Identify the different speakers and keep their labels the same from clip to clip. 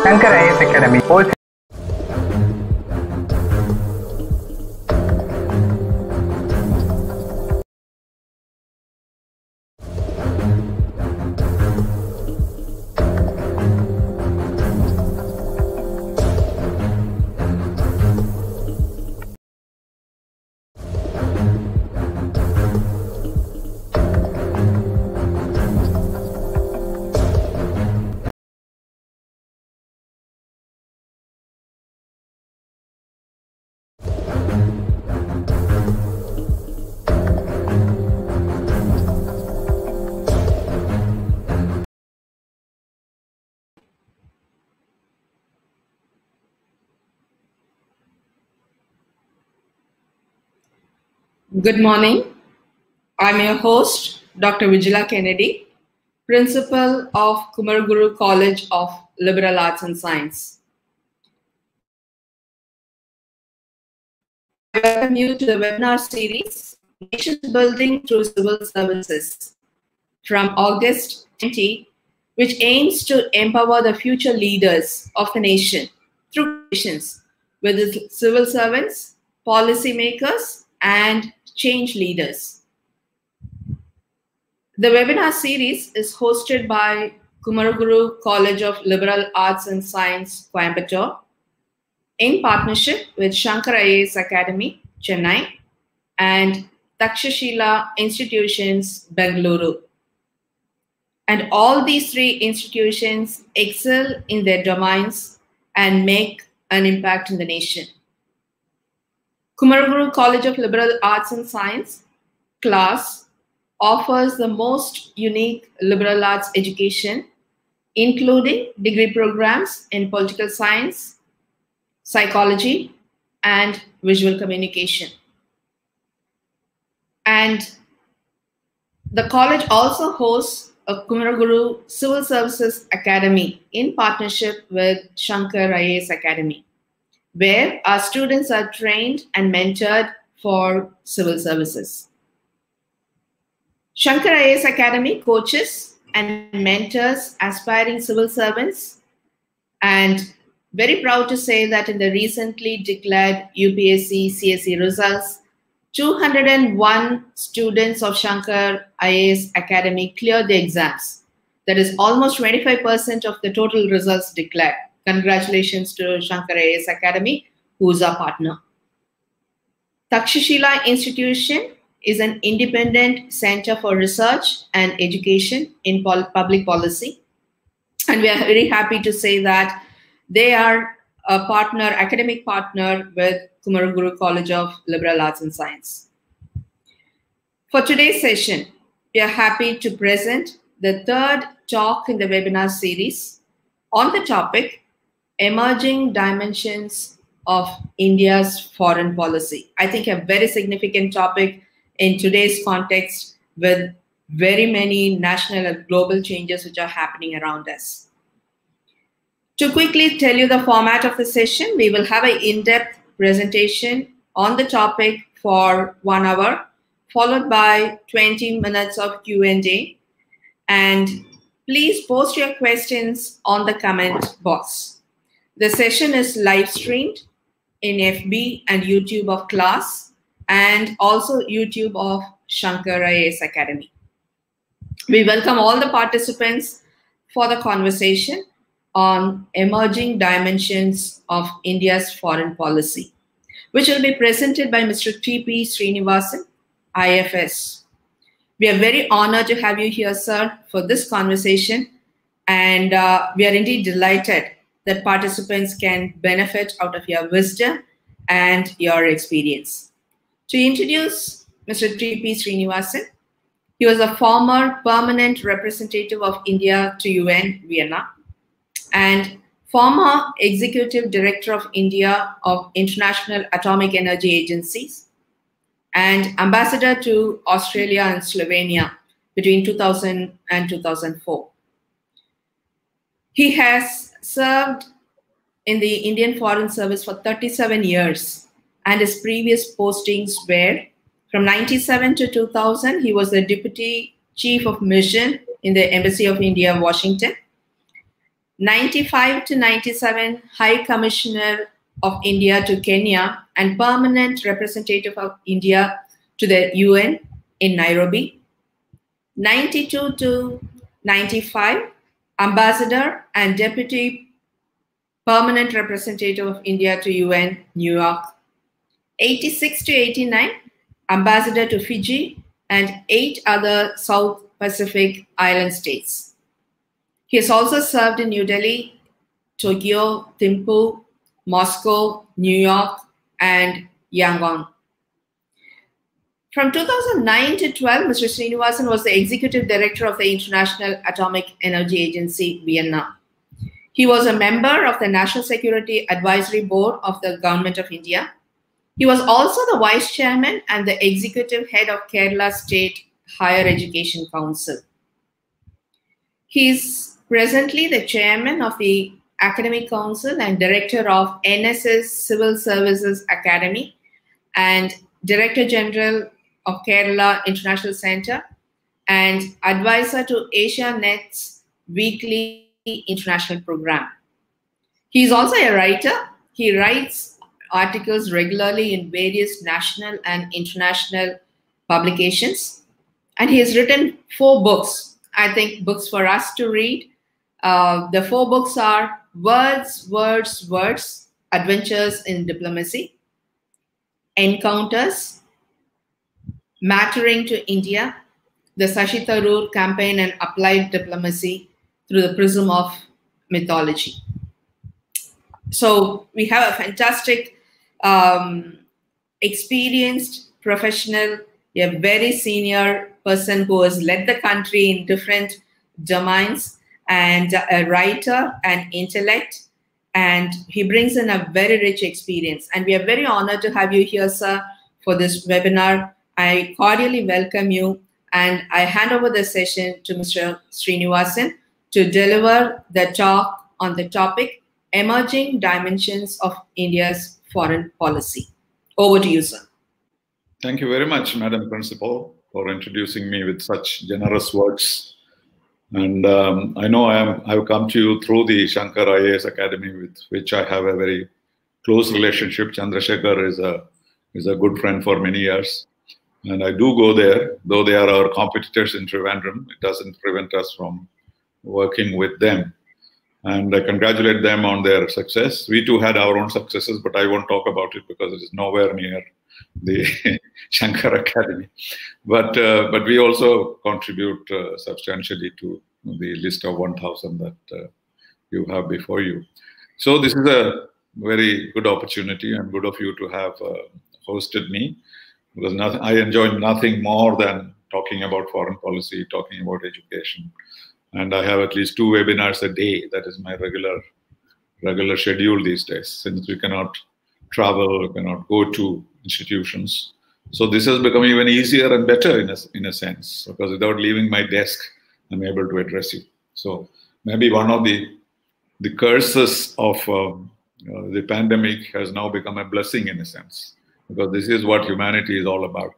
Speaker 1: Shankar IAS Academy.
Speaker 2: Good morning. I'm your host, Dr. Vijila Kennedy, Principal of Kumaraguru College of Liberal Arts and Science. I welcome you to the webinar series, Nation Building Through Civil Services, from August 20, which aims to empower the future leaders of the nation through relations with its civil servants, policymakers, and change leaders. The webinar series is hosted by Kumaraguru College of Liberal Arts and Science, Coimbatore, in partnership with Shankar IAS Academy, Chennai, and Takshashila Institutions, Bengaluru. And all these three institutions excel in their domains and make an impact in the nation. Kumaraguru College of Liberal Arts and Science, KCLAS, offers the most unique liberal arts education, including degree programs in political science, psychology, and visual communication. And the college also hosts a Kumaraguru Civil Services Academy in partnership with Shankar IAS Academy, where our students are trained and mentored for civil services. Shankar IAS Academy coaches and mentors aspiring civil servants, and very proud to say that in the recently declared UPSC CSE results, 201 students of Shankar IAS Academy cleared the exams. That is almost 25% of the total results declared. Congratulations to Shankar IAS Academy, who is our partner. Takshashila Institution is an independent center for research and education in public policy. And we are very happy to say that they are a partner, academic partner with Kumaraguru College of Liberal Arts and Science. For today's session, we are happy to present the third talk in the webinar series on the topic, Emerging Dimensions of India's Foreign Policy. I think a very significant topic in today's context with very many national and global changes which are happening around us. To quickly tell you the format of the session, we will have an in-depth presentation on the topic for 1 hour, followed by 20 minutes of Q&A. And please post your questions on the comment box. The session is live streamed in FB and YouTube of KCLAS, and also YouTube of Shankar IAS Academy. We welcome all the participants for the conversation on Emerging Dimensions of India's Foreign Policy, which will be presented by Mr. T.P. Sreenivasan, IFS. We are very honored to have you here, sir, for this conversation, and we are indeed delighted that participants can benefit out of your wisdom and your experience. To introduce Mr. T.P. Sreenivasan, he was a former permanent representative of India to UN Vienna and former executive director of India of International Atomic Energy Agencies and ambassador to Australia and Slovenia between 2000 and 2004. He has served in the Indian Foreign Service for 37 years, and his previous postings were from 1997 to 2000, he was the Deputy Chief of Mission in the Embassy of India, Washington. 95 to 97, High Commissioner of India to Kenya and Permanent Representative of India to the UN in Nairobi. 92 to 95, Ambassador and Deputy Permanent Representative of India to UN, New York. 86 to 89, Ambassador to Fiji and 8 other South Pacific island states. He has also served in New Delhi, Tokyo, Thimphu, Moscow, New York, and Yangon. From 2009 to 12, Mr. Sreenivasan was the Executive Director of the International Atomic Energy Agency, Vienna. He was a member of the National Security Advisory Board of the Government of India. He was also the Vice Chairman and the Executive Head of Kerala State Higher Education Council. He is presently the Chairman of the Academic Council and Director of NSS Civil Services Academy and Director General of Kerala International Center and Advisor to AsiaNet's weekly international program. He is also a writer. He writes articles regularly in various national and international publications. And he has written 4 books, I think books for us to read. The 4 books are Words, Words, Words, Adventures in Diplomacy, Encounters, Mattering to India, the Shashi Tharoor Campaign and Applied Diplomacy through the Prism of Mythology. So we have a fantastic, experienced professional, a very senior person who has led the country in different domains, and a writer and intellect, and he brings in a very rich experience. And we are very honored to have you here, sir, for this webinar. I cordially welcome you, and I hand over the session to Mr. Sreenivasan to deliver the talk on the topic, Emerging Dimensions of India's Foreign Policy. Over to you, sir.
Speaker 1: Thank you very much, Madam Principal, for introducing me with such generous words. And I know I've come to you through the Shankar IAS Academy, with which I have a very close relationship. Chandrasekhar is a good friend for many years. And I do go there, though they are our competitors in Trivandrum. It doesn't prevent us from working with them. And I congratulate them on their success. We too had our own successes, but I won't talk about it because it is nowhere near the Shankar Academy. But we also contribute substantially to the list of 1,000 that you have before you. So this is a very good opportunity and good of you to have hosted me, because I enjoy nothing more than talking about foreign policy, talking about education. And I have at least 2 webinars a day. That is my regular schedule these days, since we cannot travel, we cannot go to institutions. So this has become even easier and better in a sense, because without leaving my desk, I'm able to address you. So maybe one of the curses of the pandemic has now become a blessing in a sense, because this is what humanity is all about.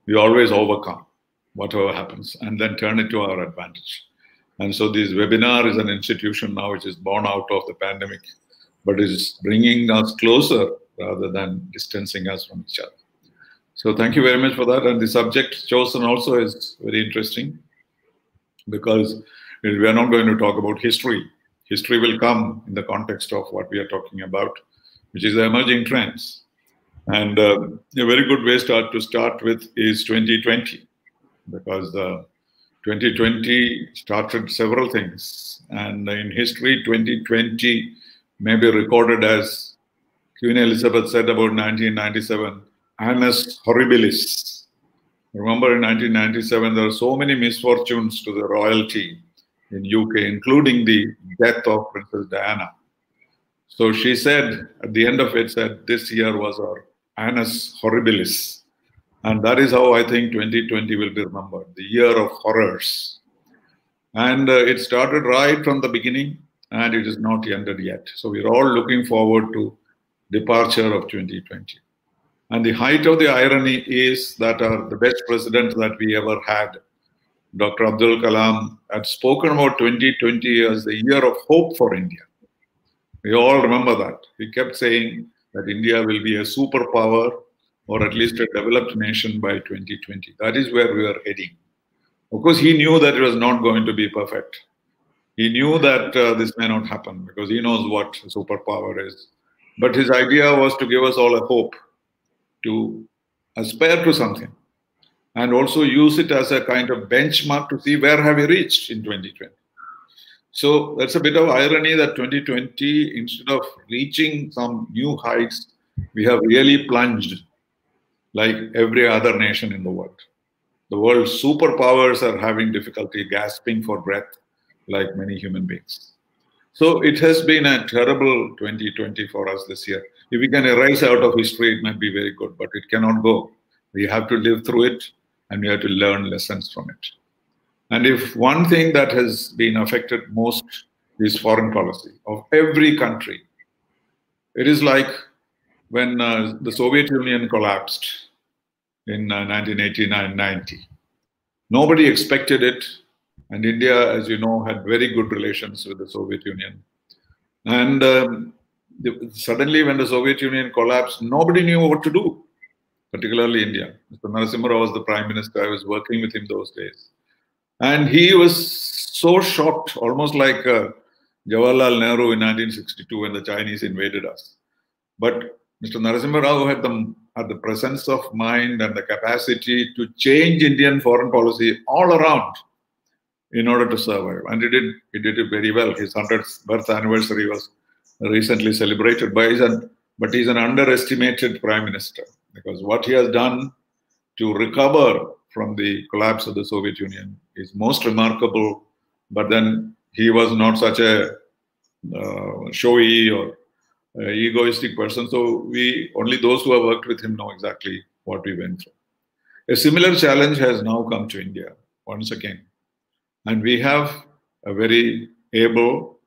Speaker 1: We always overcome whatever happens and then turn it to our advantage. And so this webinar is an institution now which is born out of the pandemic, but is bringing us closer rather than distancing us from each other. So thank you very much for that. And the subject chosen also is very interesting, because we are not going to talk about history. History will come in the context of what we are talking about, which is the emerging trends. And a very good way to start with is 2020, because 2020 started several things. And in history, 2020 may be recorded as Queen Elizabeth said about 1997, annus horribilis. Remember, in 1997, there were so many misfortunes to the royalty in UK, including the death of Princess Diana. So she said, at the end of it, said, this year was our annus horribilis. And that is how I think 2020 will be remembered, the year of horrors. And it started right from the beginning, and it is not ended yet. So we're all looking forward to departure of 2020. And the height of the irony is that the best president that we ever had Dr. Abdul Kalam had spoken about 2020 as the year of hope for India. We all remember that. He kept saying that India will be a superpower or at least a developed nation by 2020. That is where we are heading. Of course, he knew that it was not going to be perfect. He knew that this may not happen because he knows what superpower is. But his idea was to give us all a hope to aspire to something and also use it as a kind of benchmark to see where have we reached in 2020. So that's a bit of irony that 2020, instead of reaching some new heights, we have really plunged like every other nation in the world. The world's superpowers are having difficulty gasping for breath like many human beings. So it has been a terrible 2020 for us this year. If we can erase out of history, it might be very good, but it cannot go. We have to live through it and we have to learn lessons from it. And if one thing that has been affected most is foreign policy of every country, it is like when the Soviet Union collapsed in 1989-90. Nobody expected it. And India, as you know, had very good relations with the Soviet Union. And suddenly when the Soviet Union collapsed, nobody knew what to do, particularly India. Mr. Narasimha Rao was the Prime Minister. I was working with him those days. And he was so shocked, almost like Jawaharlal Nehru in 1962 when the Chinese invaded us. But Mr. Narasimha Rao had the presence of mind and the capacity to change Indian foreign policy all around in order to survive. And he did it very well. His 100th birth anniversary was recently celebrated, but he's an underestimated Prime Minister because what he has done to recover from the collapse of the Soviet Union is most remarkable. But then he was not such a showy or egoistic person. So only those who have worked with him know exactly what we went through. A similar challenge has now come to India once again. And we have a very able,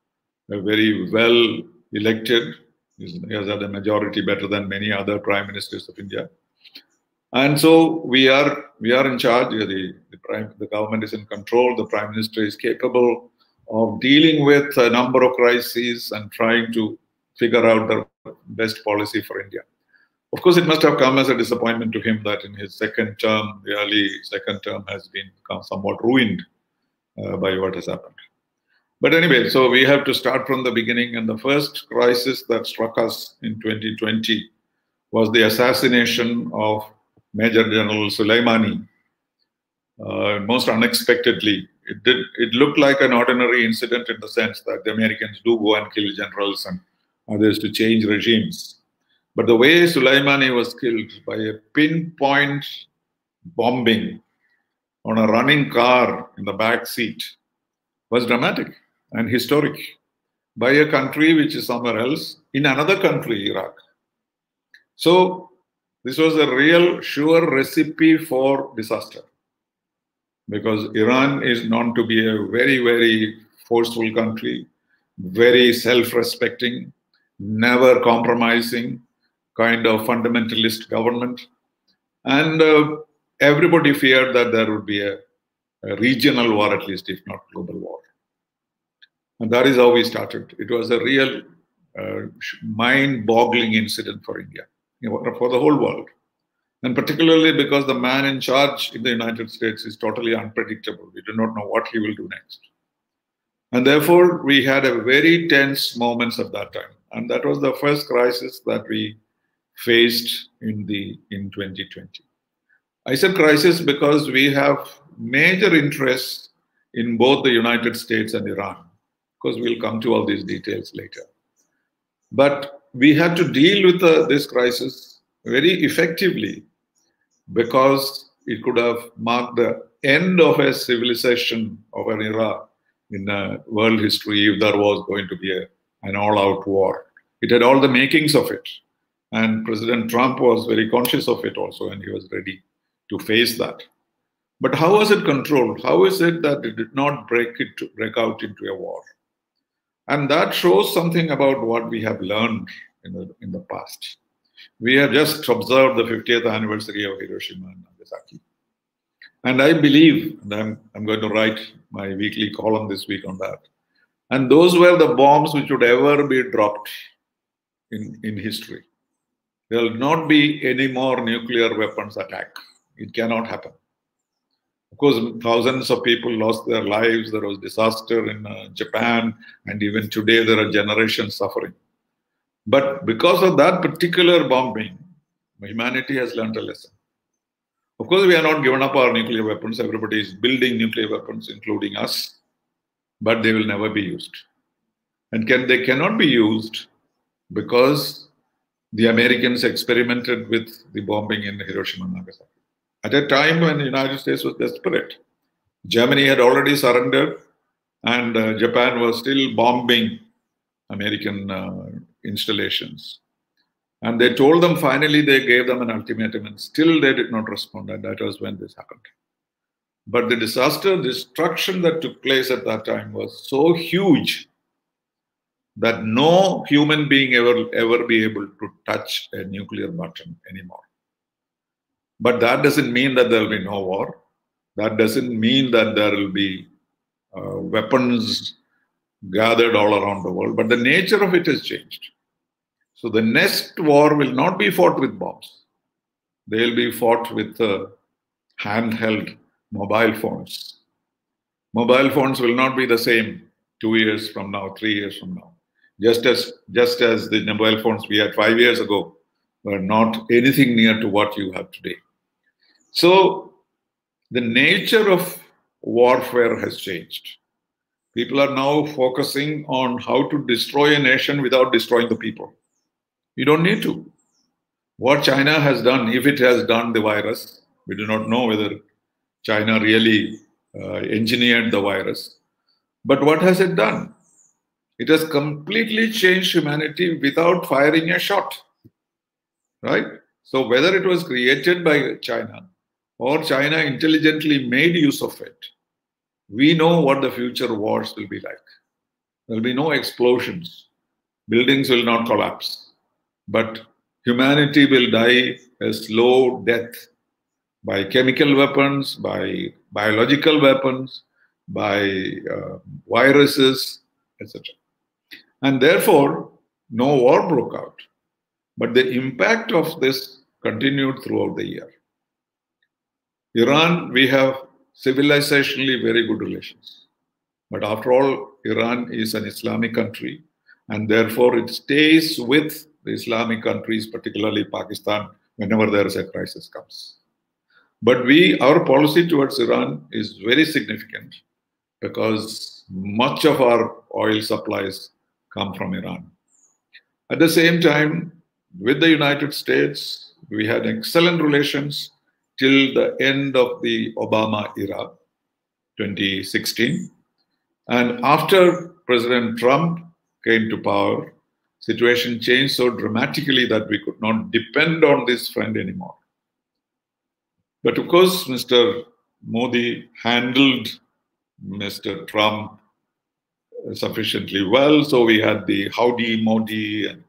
Speaker 1: a very well elected, he has had a majority better than many other prime ministers of India. And so we are in charge, the government is in control, the prime minister is capable of dealing with a number of crises and trying to figure out the best policy for India. Of course, it must have come as a disappointment to him that in his second term, the early second term has been somewhat ruined by what has happened. But anyway, so we have to start from the beginning. And the first crisis that struck us in 2020 was the assassination of Major General Soleimani. Most unexpectedly, it looked like an ordinary incident in the sense that the Americans do go and kill generals and others to change regimes. But the way Soleimani was killed by a pinpoint bombing on a running car in the back seat was dramatic and historic by a country which is somewhere else, in another country, Iraq. So this was a real sure recipe for disaster because Iran is known to be a very, very forceful country, very self-respecting, never compromising kind of fundamentalist government. And everybody feared that there would be a regional war, at least, if not global war. And that is how we started. It was a real mind-boggling incident for India, for the whole world. And particularly because the man in charge in the United States is totally unpredictable. We do not know what he will do next. And therefore, we had a very tense moments at that time. And that was the first crisis that we faced in 2020. I said crisis because we have major interests in both the United States and Iran. Of course, we'll come to all these details later. But we had to deal with this crisis very effectively because it could have marked the end of a civilization of an era in world history if there was going to be an all-out war. It had all the makings of it. And President Trump was very conscious of it also, and he was ready to face that. But how was it controlled? How is it that it did not break out into a war? And that shows something about what we have learned in the past. We have just observed the 50th anniversary of Hiroshima and Nagasaki. And I believe, and I'm going to write my weekly column this week on that. And those were the bombs which would ever be dropped in history. There will not be any more nuclear weapons attack. It cannot happen. Of course, thousands of people lost their lives. There was disaster in Japan, and even today there are generations suffering. But because of that particular bombing, humanity has learned a lesson. Of course, we have not given up our nuclear weapons. Everybody is building nuclear weapons, including us, but they will never be used. And they cannot be used because the Americans experimented with the bombing in Hiroshima and Nagasaki. At a time when the United States was desperate, Germany had already surrendered, and Japan was still bombing American installations. And they told them, finally, they gave them an ultimatum, and still they did not respond. And that was when this happened. But the disaster, destruction that took place at that time was so huge that no human being ever be able to touch a nuclear button anymore. But that doesn't mean that there will be no war. That doesn't mean that there will be weapons gathered all around the world. But the nature of it has changed. So the next war will not be fought with bombs. They will be fought with handheld mobile phones. Mobile phones will not be the same 2 years from now, 3 years from now. Just as the mobile phones we had 5 years ago were not anything near to what you have today. So the nature of warfare has changed. People are now focusing on how to destroy a nation without destroying the people. You don't need to. What China has done, if it has done the virus, we do not know whether China really engineered the virus. But what has it done? It has completely changed humanity without firing a shot. Right? So whether it was created by China or China intelligently made use of it, we know what the future wars will be like. There will be no explosions. Buildings will not collapse. But humanity will die a slow death by chemical weapons, by biological weapons, by viruses, etc. And therefore, no war broke out. But the impact of this continued throughout the year. Iran, we have civilizationally very good relations. But after all, Iran is an Islamic country, and therefore it stays with the Islamic countries, particularly Pakistan, whenever there is a crisis comes. But our policy towards Iran is very significant because much of our oil supplies come from Iran. At the same time, with the United States, we had excellent relations till the end of the Obama era, 2016. And after President Trump came to power, situation changed so dramatically that we could not depend on this friend anymore. But of course, Mr. Modi handled Mr. Trump sufficiently well. So we had the Howdy Modi and,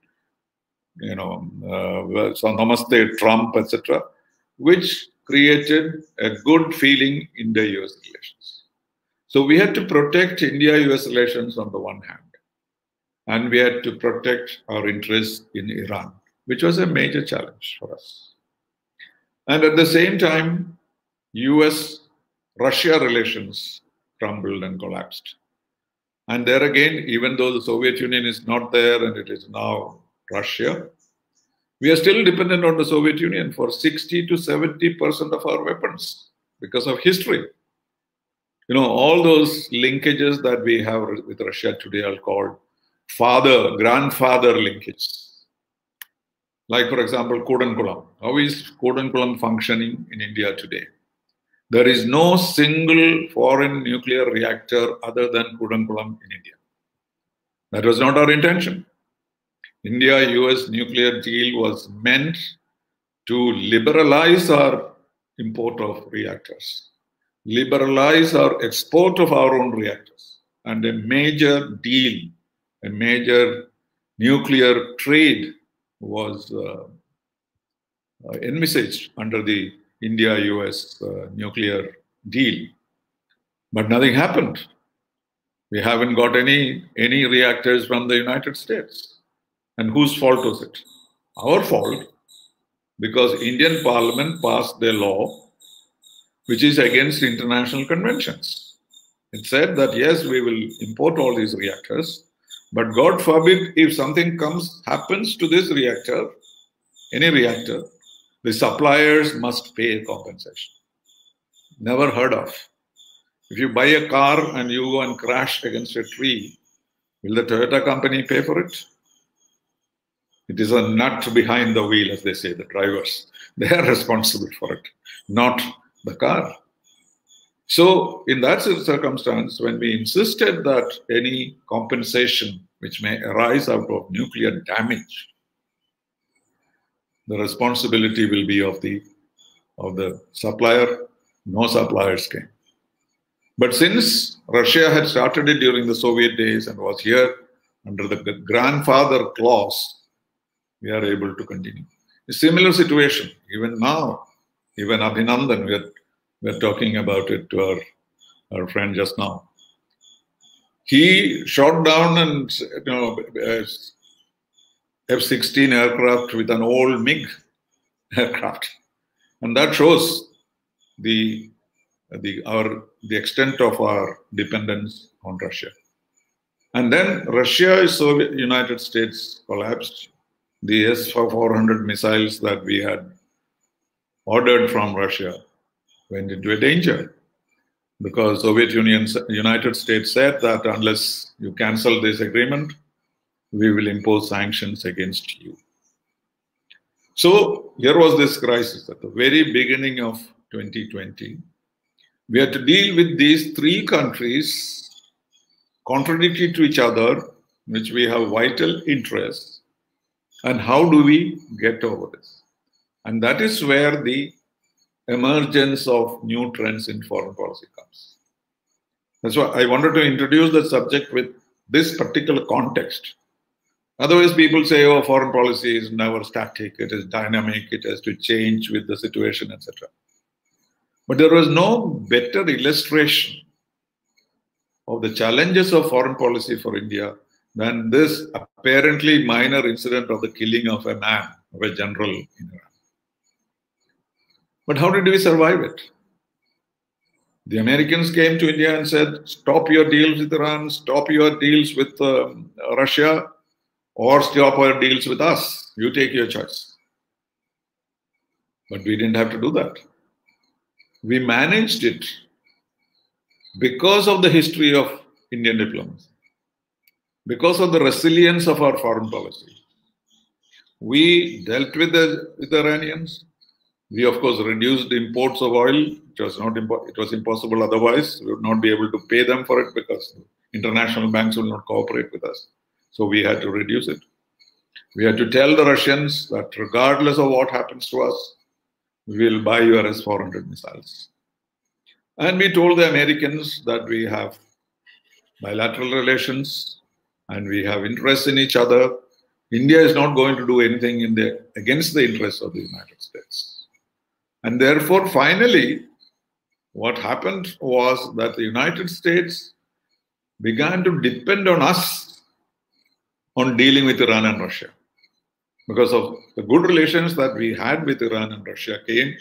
Speaker 1: so Namaste Trump, etc., which created a good feeling in the US relations. So we had to protect India-US relations on the one hand, and we had to protect our interests in Iran, which was a major challenge for us. And at the same time, US-Russia relations crumbled and collapsed. And there again, even though the Soviet Union is not there and it is now Russia, we are still dependent on the Soviet Union for 60 to 70% of our weapons because of history. All those linkages that we have with Russia today are called grandfather linkages. Like, for example, Kudankulam. How is Kudankulam functioning in India today? There is no single foreign nuclear reactor other than Kudankulam in India. That was not our intention. India-US nuclear deal was meant to liberalize our import of reactors, liberalize our export of our own reactors, and a major deal, a major nuclear trade was envisaged under the India-US nuclear deal. But nothing happened. We haven't got any reactors from the United States. And whose fault was it? Our fault, because Indian Parliament passed a law which is against international conventions. It said that yes, we will import all these reactors, but God forbid if something happens to this reactor, any reactor, the suppliers must pay a compensation. Never heard of. If you buy a car and you go and crash against a tree, will the Toyota company pay for it? It is a nut behind the wheel, as they say, the drivers. They are responsible for it, not the car. So in that circumstance, when we insisted that any compensation which may arise out of nuclear damage, the responsibility will be of the supplier, no suppliers came. But since Russia had started it during the Soviet days and was here under the grandfather clause, we are able to continue. A similar situation, even now, even Abhinandan, we're talking about it to our friend just now. He shot down F-16 aircraft with an old MiG aircraft. And that shows the extent of our dependence on Russia. And then United States collapsed. The S-400 missiles that we had ordered from Russia went into a danger because United States said that unless you cancel this agreement, we will impose sanctions against you. So here was this crisis at the very beginning of 2020. We had to deal with these three countries contradictory to each other, which we have vital interests. And how do we get over this? And that is where the emergence of new trends in foreign policy comes. That's why I wanted to introduce the subject with this particular context. Otherwise, people say, oh, foreign policy is never static, it is dynamic, it has to change with the situation, etc. But there was no better illustration of the challenges of foreign policy for India than this apparently minor incident of the killing of a man, of a general in Iran. But how did we survive it? The Americans came to India and said, stop your deals with Iran, stop your deals with Russia, or stop our deals with us. You take your choice. But we didn't have to do that. We managed it because of the history of Indian diplomacy, because of the resilience of our foreign policy. We dealt with the Iranians. We, of course, reduced imports of oil. It was impossible otherwise. We would not be able to pay them for it because international banks will not cooperate with us. So we had to reduce it. We had to tell the Russians that regardless of what happens to us, we will buy your S-400 missiles. And we told the Americans that we have bilateral relations and we have interests in each other. India is not going to do anything against the interests of the United States. And therefore, finally, what happened was that the United States began to depend on us on dealing with Iran and Russia. Because of the good relations that we had with Iran and Russia came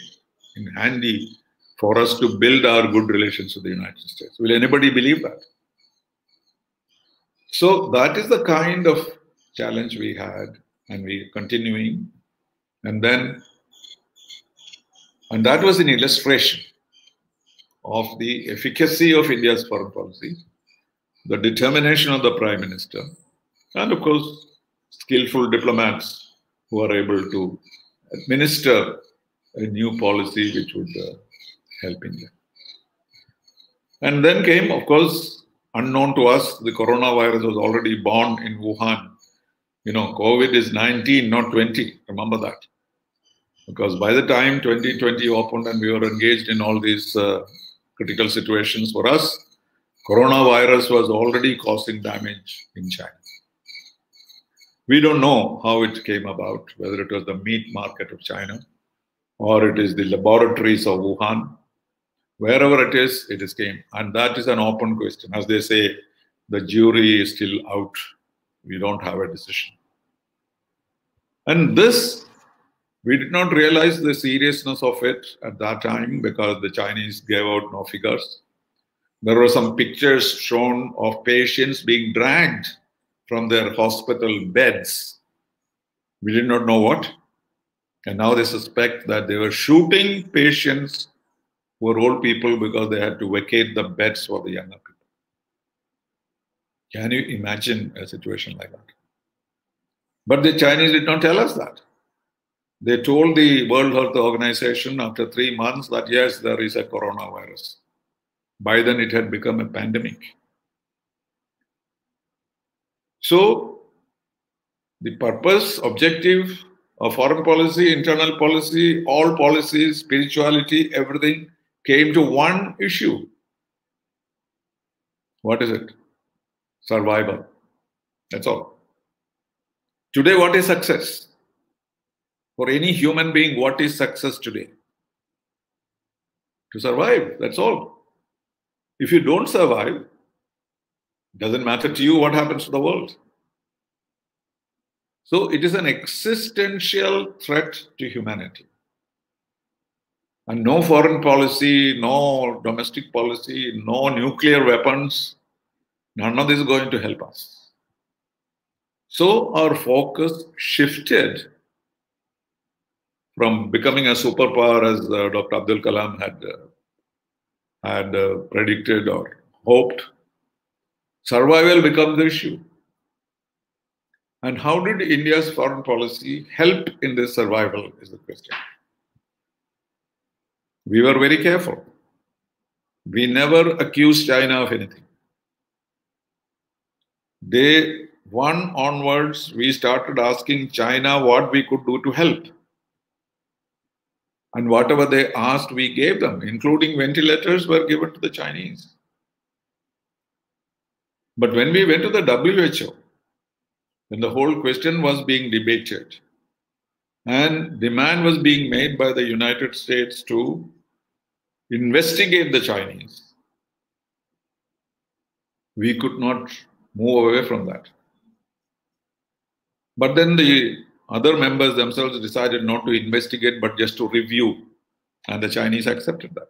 Speaker 1: in handy for us to build our good relations with the United States. Will anybody believe that? So that is the kind of challenge we had, and we are continuing. And that was an illustration of the efficacy of India's foreign policy, the determination of the Prime Minister, and of course, skillful diplomats who are able to administer a new policy which would help India. And then came, of course, unknown to us, the coronavirus was already born in Wuhan. You know, COVID is 19, not 20. Remember that. Because by the time 2020 opened and we were engaged in all these critical situations for us, coronavirus was already causing damage in China. We don't know how it came about, whether it was the meat market of China or it is the laboratories of Wuhan Wherever it is came. And that is an open question. As they say, the jury is still out. We don't have a decision. And this, we did not realize the seriousness of it at that time because the Chinese gave out no figures. There were some pictures shown of patients being dragged from their hospital beds. We did not know what. And now they suspect that they were shooting patients who were old people because they had to vacate the beds for the younger people. Can you imagine a situation like that? But the Chinese did not tell us that. They told the World Health Organization after 3 months that yes, there is a coronavirus. By then it had become a pandemic. So the purpose, objective of foreign policy, internal policy, all policies, spirituality, everything came to one issue. What is it? Survival. That's all. Today, what is success? For any human being, what is success today? To survive, that's all. If you don't survive, it doesn't matter to you what happens to the world. So it is an existential threat to humanity. And no foreign policy, no domestic policy, no nuclear weapons, none of this is going to help us. So our focus shifted from becoming a superpower as Dr. Abdul Kalam had predicted or hoped. Survival becomes the issue. And how did India's foreign policy help in this survival is the question. We were very careful. We never accused China of anything. Day one onwards, we started asking China what we could do to help. And whatever they asked, we gave them, including ventilators were given to the Chinese. But when we went to the WHO, when the whole question was being debated, and demand was being made by the United States to investigate the Chinese, we could not move away from that. But then the other members themselves decided not to investigate, but just to review. And the Chinese accepted that.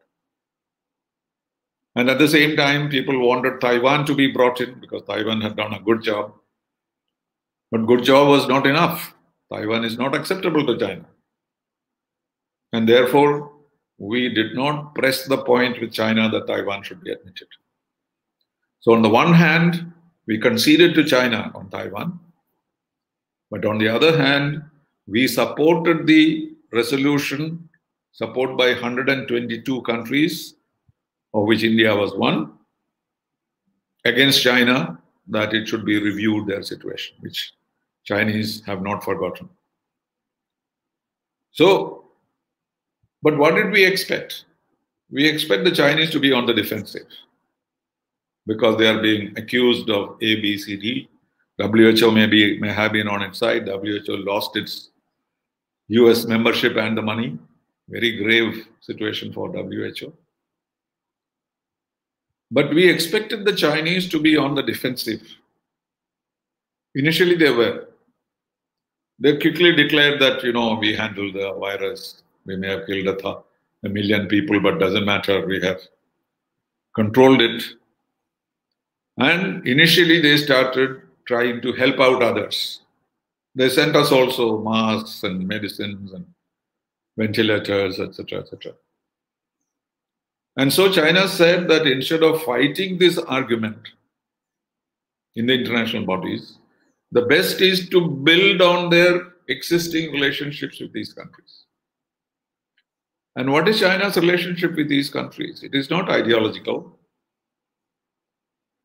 Speaker 1: And at the same time, people wanted Taiwan to be brought in because Taiwan had done a good job. But good job was not enough. Taiwan is not acceptable to China. And therefore, we did not press the point with China that Taiwan should be admitted. So on the one hand, we conceded to China on Taiwan. But on the other hand, we supported the resolution, supported by 122 countries, of which India was one, against China, that it should be reviewed their situation, which Chinese have not forgotten. So, but what did we expect? We expect the Chinese to be on the defensive because they are being accused of A, B, C, D. WHO may have been on its side. WHO lost its US membership and the money. Very grave situation for WHO. But we expected the Chinese to be on the defensive. Initially they were. They quickly declared that, we handled the virus. We may have killed a million people, but doesn't matter. We have controlled it. And initially they started trying to help out others. They sent us also masks and medicines and ventilators, etc., etc. And so China said that instead of fighting this argument in the international bodies, the best is to build on their existing relationships with these countries. And what is China's relationship with these countries? It is not ideological.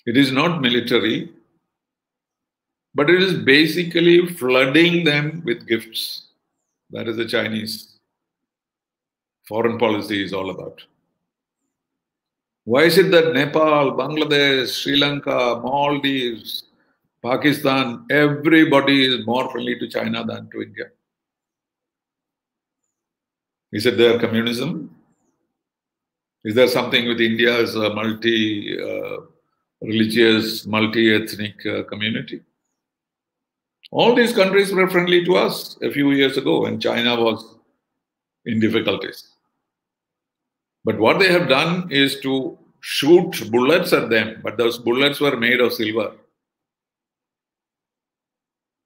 Speaker 1: It is not military. But it is basically flooding them with gifts. That is the Chinese foreign policy is all about. Why is it that Nepal, Bangladesh, Sri Lanka, Maldives, Pakistan, everybody is more friendly to China than to India? Is it their communism? Is there something with India as a multi-religious, multi-ethnic community? All these countries were friendly to us a few years ago when China was in difficulties. But what they have done is to shoot bullets at them, but those bullets were made of silver.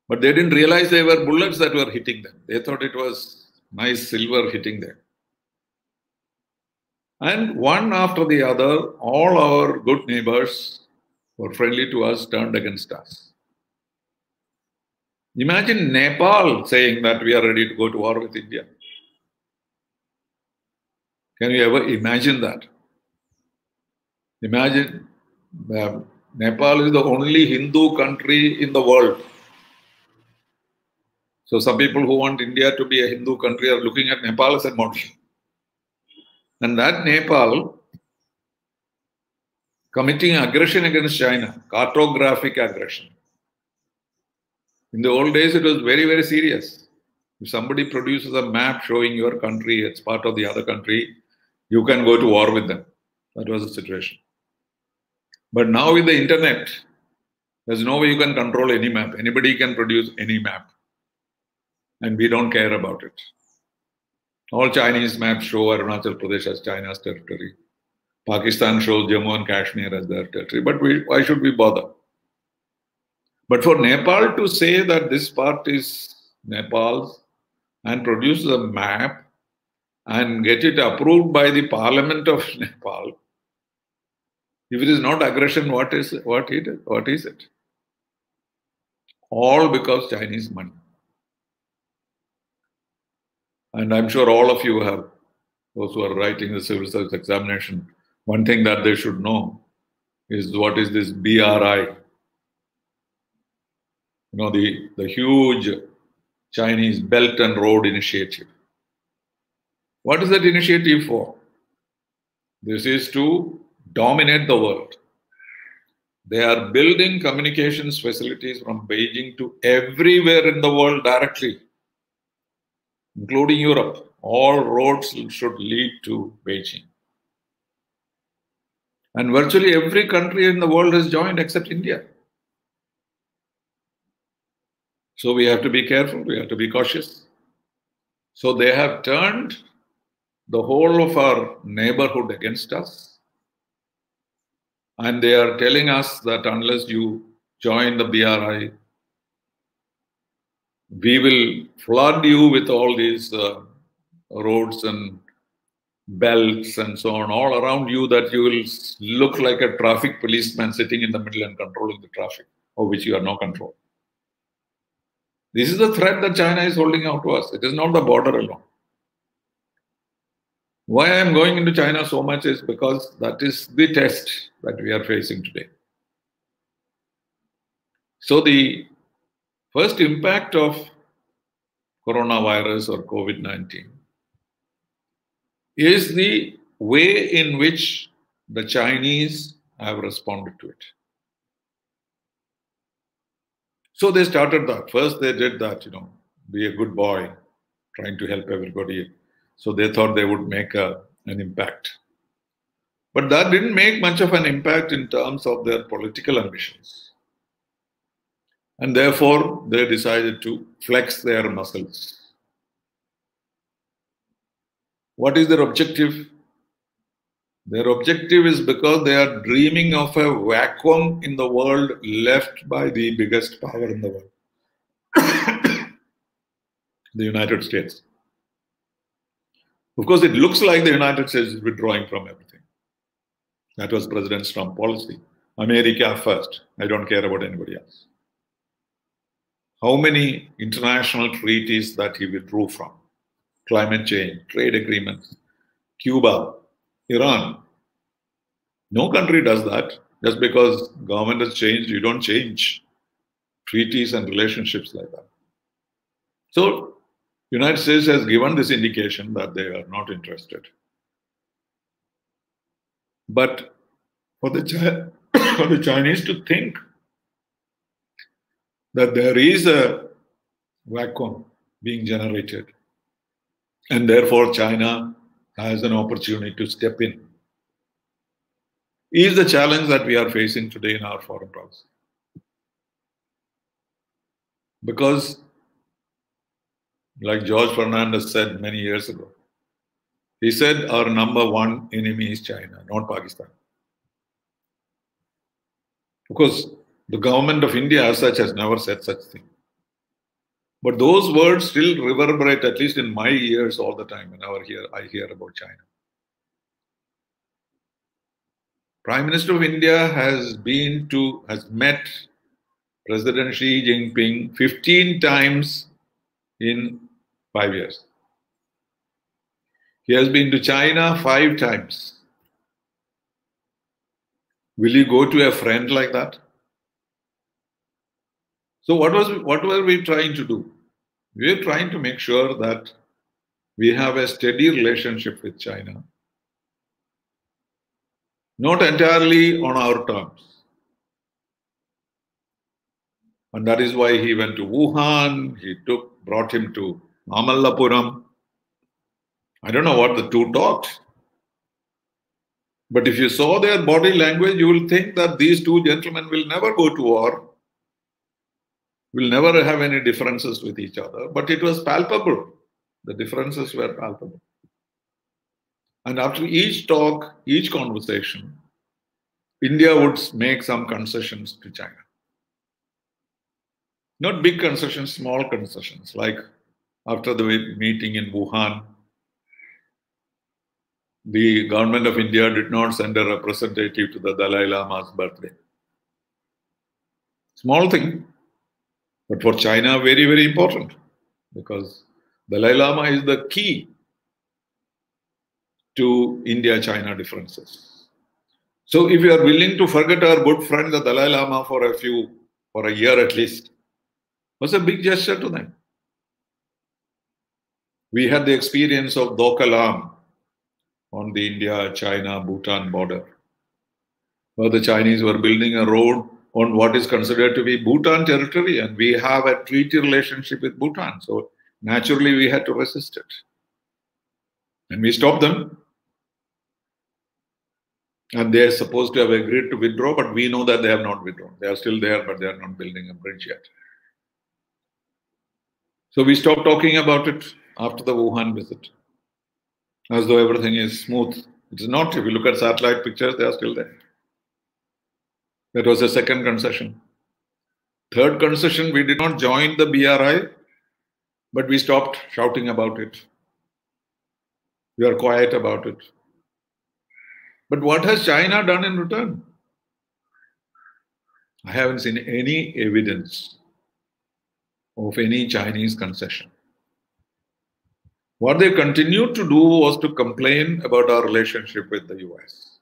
Speaker 1: But they didn't realize they were bullets that were hitting them. They thought it was nice silver hitting them. And one after the other, all our good neighbors who were friendly to us turned against us. Imagine Nepal saying that we are ready to go to war with India. Can you ever imagine that? Imagine Nepal is the only Hindu country in the world. So some people who want India to be a Hindu country are looking at Nepal as a model. And that Nepal committing aggression against China, cartographic aggression. In the old days, it was very, very serious. If somebody produces a map showing your country, it's part of the other country, you can go to war with them. That was the situation. But now with the internet, there's no way you can control any map. Anybody can produce any map. And we don't care about it. All Chinese maps show Arunachal Pradesh as China's territory. Pakistan shows Jammu and Kashmir as their territory. But why should we bother? But for Nepal to say that this part is Nepal's and produce a map and get it approved by the parliament of Nepal, if it is not aggression, what is it? All because Chinese money. And I'm sure all of you have, those who are writing the civil service examination, one thing that they should know is what is this BRI? You know, the huge Chinese Belt and Road Initiative. What is that initiative for? This is to dominate the world. They are building communications facilities from Beijing to everywhere in the world directly, including Europe. All roads should lead to Beijing. And virtually every country in the world has joined except India. So we have to be careful, we have to be cautious. So they have turned the whole of our neighborhood against us. And they are telling us that unless you join the BRI, we will flood you with all these roads and belts and so on all around you, that you will look like a traffic policeman sitting in the middle and controlling the traffic, of which you have no control. This is the threat that China is holding out to us. It is not the border alone. Why I am going into China so much is because that is the test that we are facing today. So the first impact of coronavirus or COVID-19 is the way in which the Chinese have responded to it. So they started that. First they did that, be a good boy, trying to help everybody. So they thought they would make an impact. But that didn't make much of an impact in terms of their political ambitions. And therefore, they decided to flex their muscles. What is their objective? Their objective is because they are dreaming of a vacuum in the world left by the biggest power in the world, the United States. Of course, it looks like the United States is withdrawing from everything. That was President Trump's policy. America first. I don't care about anybody else. How many international treaties that he withdrew from? Climate change, trade agreements, Cuba, Iran. No country does that. Just because government has changed, you don't change treaties and relationships like that. So, United States has given this indication that they are not interested. But for the Chinese to think that there is a vacuum being generated, and therefore China has an opportunity to step in is the challenge that we are facing today in our foreign policy. Because, like George Fernandez said many years ago, he said our number one enemy is China, not Pakistan. Because the government of India as such has never said such thing. But those words still reverberate, at least in my ears, all the time whenever I hear about China. Prime Minister of India has met President Xi Jinping 15 times in 5 years. He has been to China 5 times. Will you go to a friend like that? So what were we trying to do? We were trying to make sure that we have a steady relationship with China, not entirely on our terms. And that is why he went to Wuhan, brought him to Mamallapuram. I don't know what the two talked. But if you saw their body language, you will think that these two gentlemen will never go to war, will never have any differences with each other. But it was palpable. The differences were palpable. And after each talk, each conversation, India would make some concessions to China. Not big concessions, small concessions. Like after the meeting in Wuhan, the government of India did not send a representative to the Dalai Lama's birthday. Small thing, but for China, very, very important, because Dalai Lama is the key to India-China differences. So if you are willing to forget our good friend, the Dalai Lama, for a year at least, was a big gesture to them. We had the experience of Doklam on the India-China-Bhutan border, where the Chinese were building a road on what is considered to be Bhutan territory, and we have a treaty relationship with Bhutan. So naturally, we had to resist it. And we stopped them. And they are supposed to have agreed to withdraw, but we know that they have not withdrawn. They are still there, but they are not building a bridge yet. So we stopped talking about it after the Wuhan visit, as though everything is smooth. It's not. If you look at satellite pictures, they are still there. That was the second concession. Third concession, we did not join the BRI, but we stopped shouting about it. We are quiet about it. But what has China done in return? I haven't seen any evidence of any Chinese concession. What they continued to do was to complain about our relationship with the US.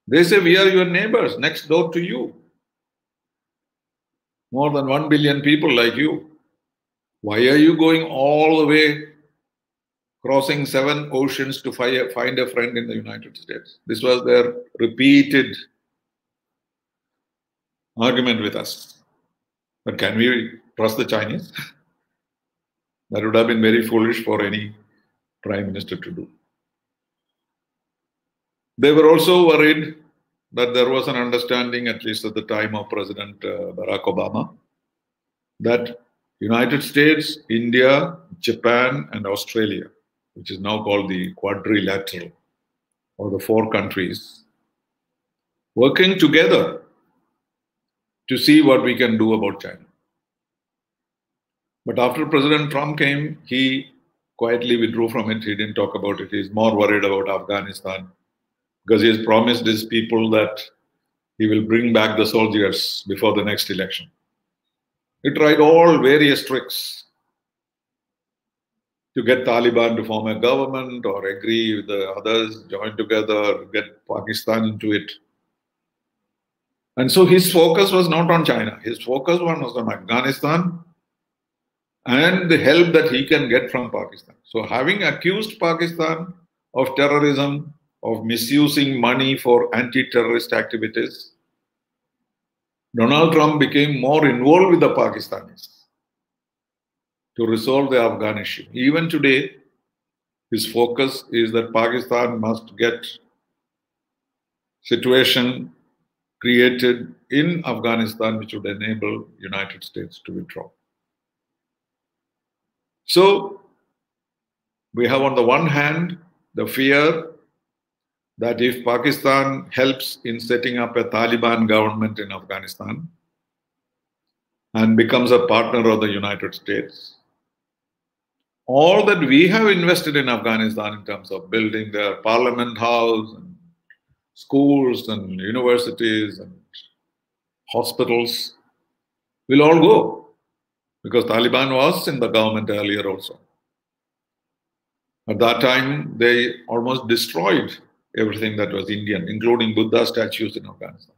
Speaker 1: They say, we are your neighbors, next door to you. More than 1 billion people like you. Why are you going all the way, crossing 7 oceans to find a friend in the United States? This was their repeated argument with us. But can we trust the Chinese? That would have been very foolish for any prime minister to do. They were also worried that there was an understanding, at least at the time of President Barack Obama, that United States, India, Japan, and Australia, which is now called the Quadrilateral, or the 4 countries, working together to see what we can do about China. But after President Trump came, he quietly withdrew from it. He didn't talk about it. He's more worried about Afghanistan, because he has promised his people that he will bring back the soldiers before the next election. He tried all various tricks to get Taliban to form a government or agree with the others, join together, get Pakistan into it. And so his focus was not on China. His focus was on Afghanistan and the help that he can get from Pakistan. So having accused Pakistan of terrorism, of misusing money for anti-terrorist activities, Donald Trump became more involved with the Pakistanis to resolve the Afghan issue. Even today, his focus is that Pakistan must get situation created in Afghanistan which would enable United States to withdraw. So we have on the one hand the fear that if Pakistan helps in setting up a Taliban government in Afghanistan and becomes a partner of the United States, all that we have invested in Afghanistan in terms of building their parliament house and schools and universities and hospitals will all go, because Taliban was in the government earlier also. At that time, they almost destroyed everything that was Indian, including Buddha statues in Afghanistan.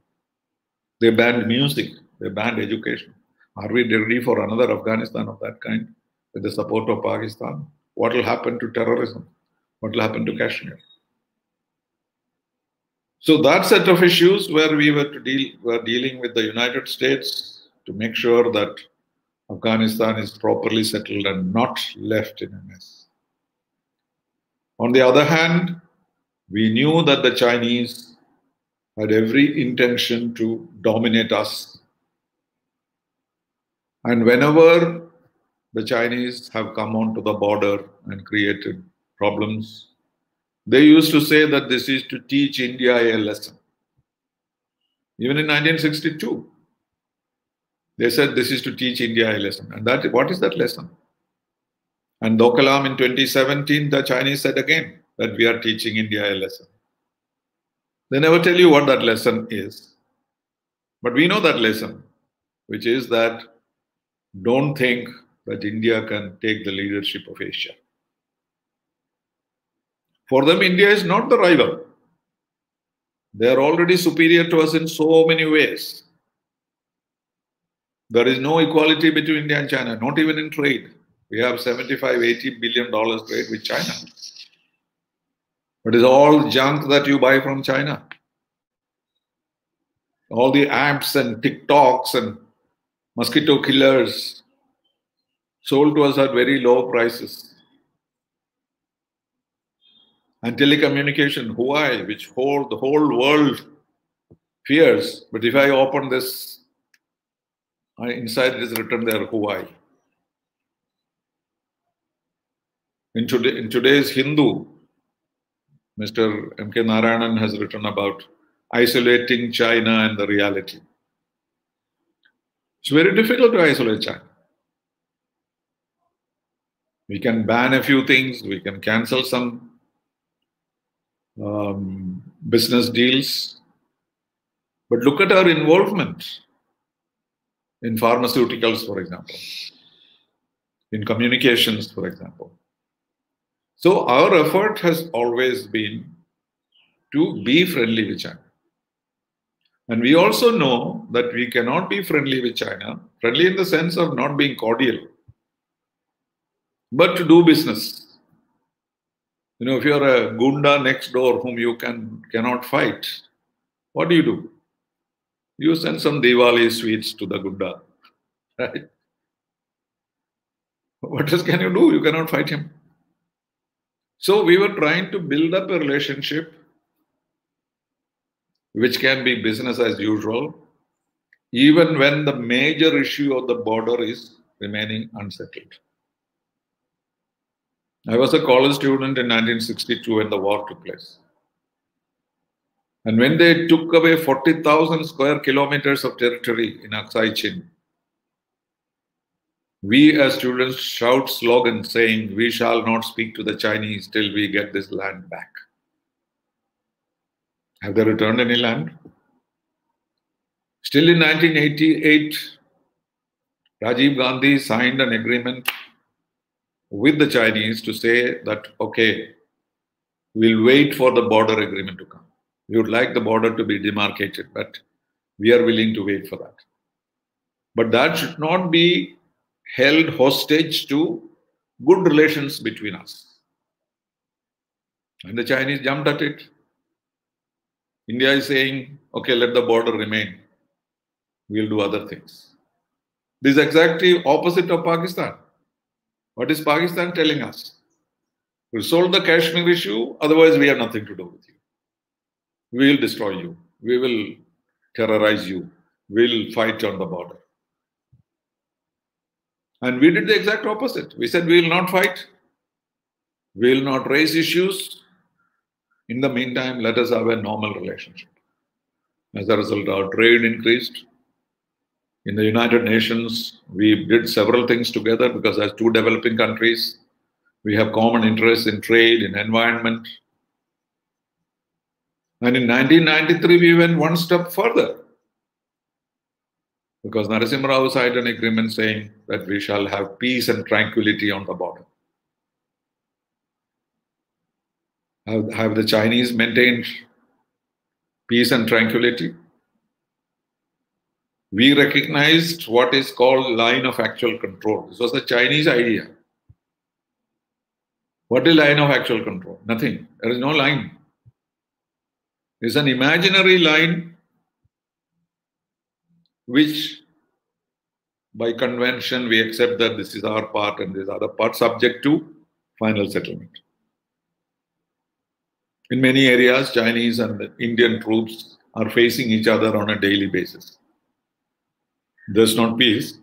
Speaker 1: They banned music, they banned education. Are we ready for another Afghanistan of that kind with the support of Pakistan? What will happen to terrorism? What will happen to Kashmir? So that set of issues where we were dealing with the United States to make sure that Afghanistan is properly settled and not left in a mess. On the other hand, we knew that the Chinese had every intention to dominate us. And whenever the Chinese have come onto the border and created problems, they used to say that this is to teach India a lesson. Even in 1962, they said this is to teach India a lesson. And that, what is that lesson? And Doklam in 2017, the Chinese said again that we are teaching India a lesson. They never tell you what that lesson is. But we know that lesson, which is that don't think that India can take the leadership of Asia. For them, India is not the rival. They are already superior to us in so many ways. There is no equality between India and China, not even in trade. We have $75–80 billion trade with China. But it's all junk that you buy from China. All the apps and TikToks and mosquito killers sold to us at very low prices. And telecommunication, Huawei, which the whole world fears. But if I open this, inside it is written there, Huawei. In today's Hindu, Mr. M.K. Narayanan has written about isolating China and the reality. It's very difficult to isolate China. We can ban a few things, we can cancel some business deals, but look at our involvement in pharmaceuticals, for example, in communications, for example. So our effort has always been to be friendly with China. And we also know that we cannot be friendly with China, friendly in the sense of not being cordial, but to do business. You know, if you're a gunda next door whom you cannot fight, what do? You send some Diwali sweets to the gunda, right? What else can you do? You cannot fight him. So we were trying to build up a relationship which can be business as usual, even when the major issue of the border is remaining unsettled. I was a college student in 1962 when the war took place. And when they took away 40,000 square kilometers of territory in Aksai Chin, we as students shout slogans saying, "We shall not speak to the Chinese till we get this land back." Have they returned any land? Still in 1988, Rajiv Gandhi signed an agreement with the Chinese to say that, okay, we'll wait for the border agreement to come. We would like the border to be demarcated, but we are willing to wait for that. But that should not be held hostage to good relations between us. And the Chinese jumped at it. India is saying, okay, let the border remain. We'll do other things. This is exactly opposite of Pakistan. What is Pakistan telling us? Resolve the Kashmir issue, otherwise we have nothing to do with you. we will destroy you, we will terrorize you, we will fight on the border. And we did the exact opposite. We said we will not fight, we will not raise issues. In the meantime, let us have a normal relationship. As a result, our trade increased. In the United Nations, we did several things together because as two developing countries, we have common interests in trade, in environment. And in 1993, we went one step further because Narasimha Rao signed an agreement saying that we shall have peace and tranquility on the border. Have the Chinese maintained peace and tranquility? We recognized what is called line of actual control. This was the Chinese idea. What is line of actual control? Nothing. There is no line. It's an imaginary line which, by convention, we accept that this is our part and this other part, subject to final settlement. In many areas, Chinese and Indian troops are facing each other on a daily basis. There's not peace.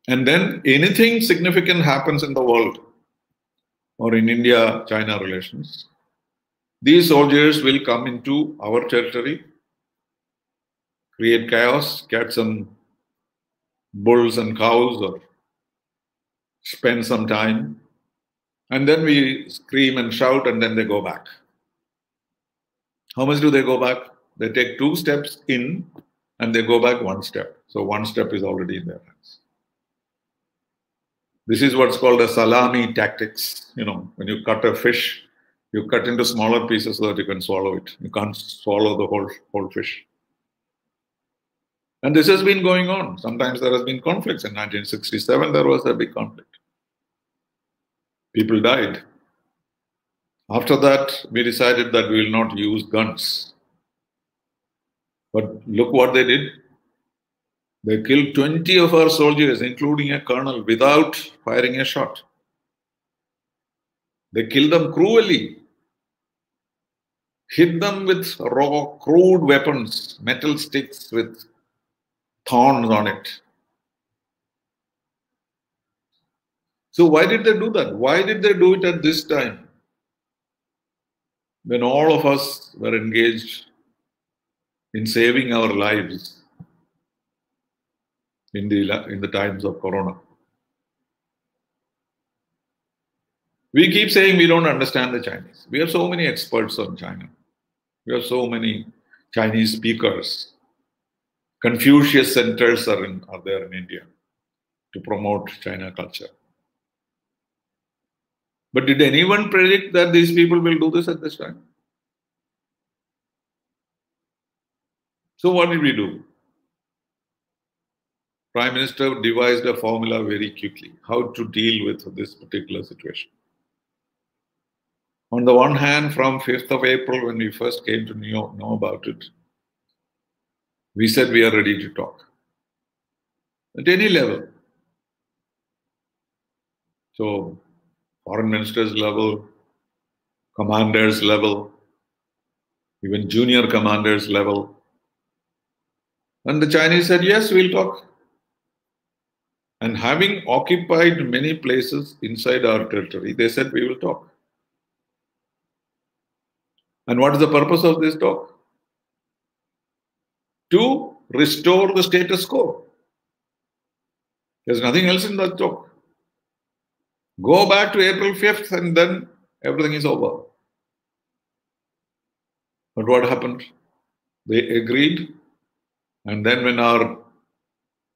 Speaker 1: And then anything significant happens in the world or in India-China relations, these soldiers will come into our territory, create chaos, get some bulls and cows or spend some time, and then we scream and shout and then they go back. How much do they go back? They take 2 steps in and they go back 1 step. So 1 step is already in their hands. This is what's called a salami tactics. You know, when you cut a fish, you cut into smaller pieces so that you can swallow it. You can't swallow the whole fish. And this has been going on. Sometimes there has been conflicts. In 1967, there was a big conflict. People died. After that, we decided that we will not use guns. But look what they did. They killed 20 of our soldiers, including a colonel, without firing a shot. They killed them cruelly. Hit them with raw, crude weapons, metal sticks with thorns on it. So why did they do that? Why did they do it at this time? When all of us were engaged in saving our lives in the times of Corona. We keep saying we don't understand the Chinese. We have so many experts on China. We have so many Chinese speakers. Confucius centers are there in India to promote China culture. But did anyone predict that these people will do this at this time? So what did we do? Prime Minister devised a formula very quickly, how to deal with this particular situation. On the one hand, from 5th of April, when we first came to know about it, we said we are ready to talk at any level. So, foreign ministers level, commanders level, even junior commanders level. And the Chinese said, yes, we'll talk. And having occupied many places inside our territory, they said, we will talk. And what is the purpose of this talk? To restore the status quo. There's nothing else in that talk. Go back to April 5th and then everything is over. But what happened? They agreed. And then when our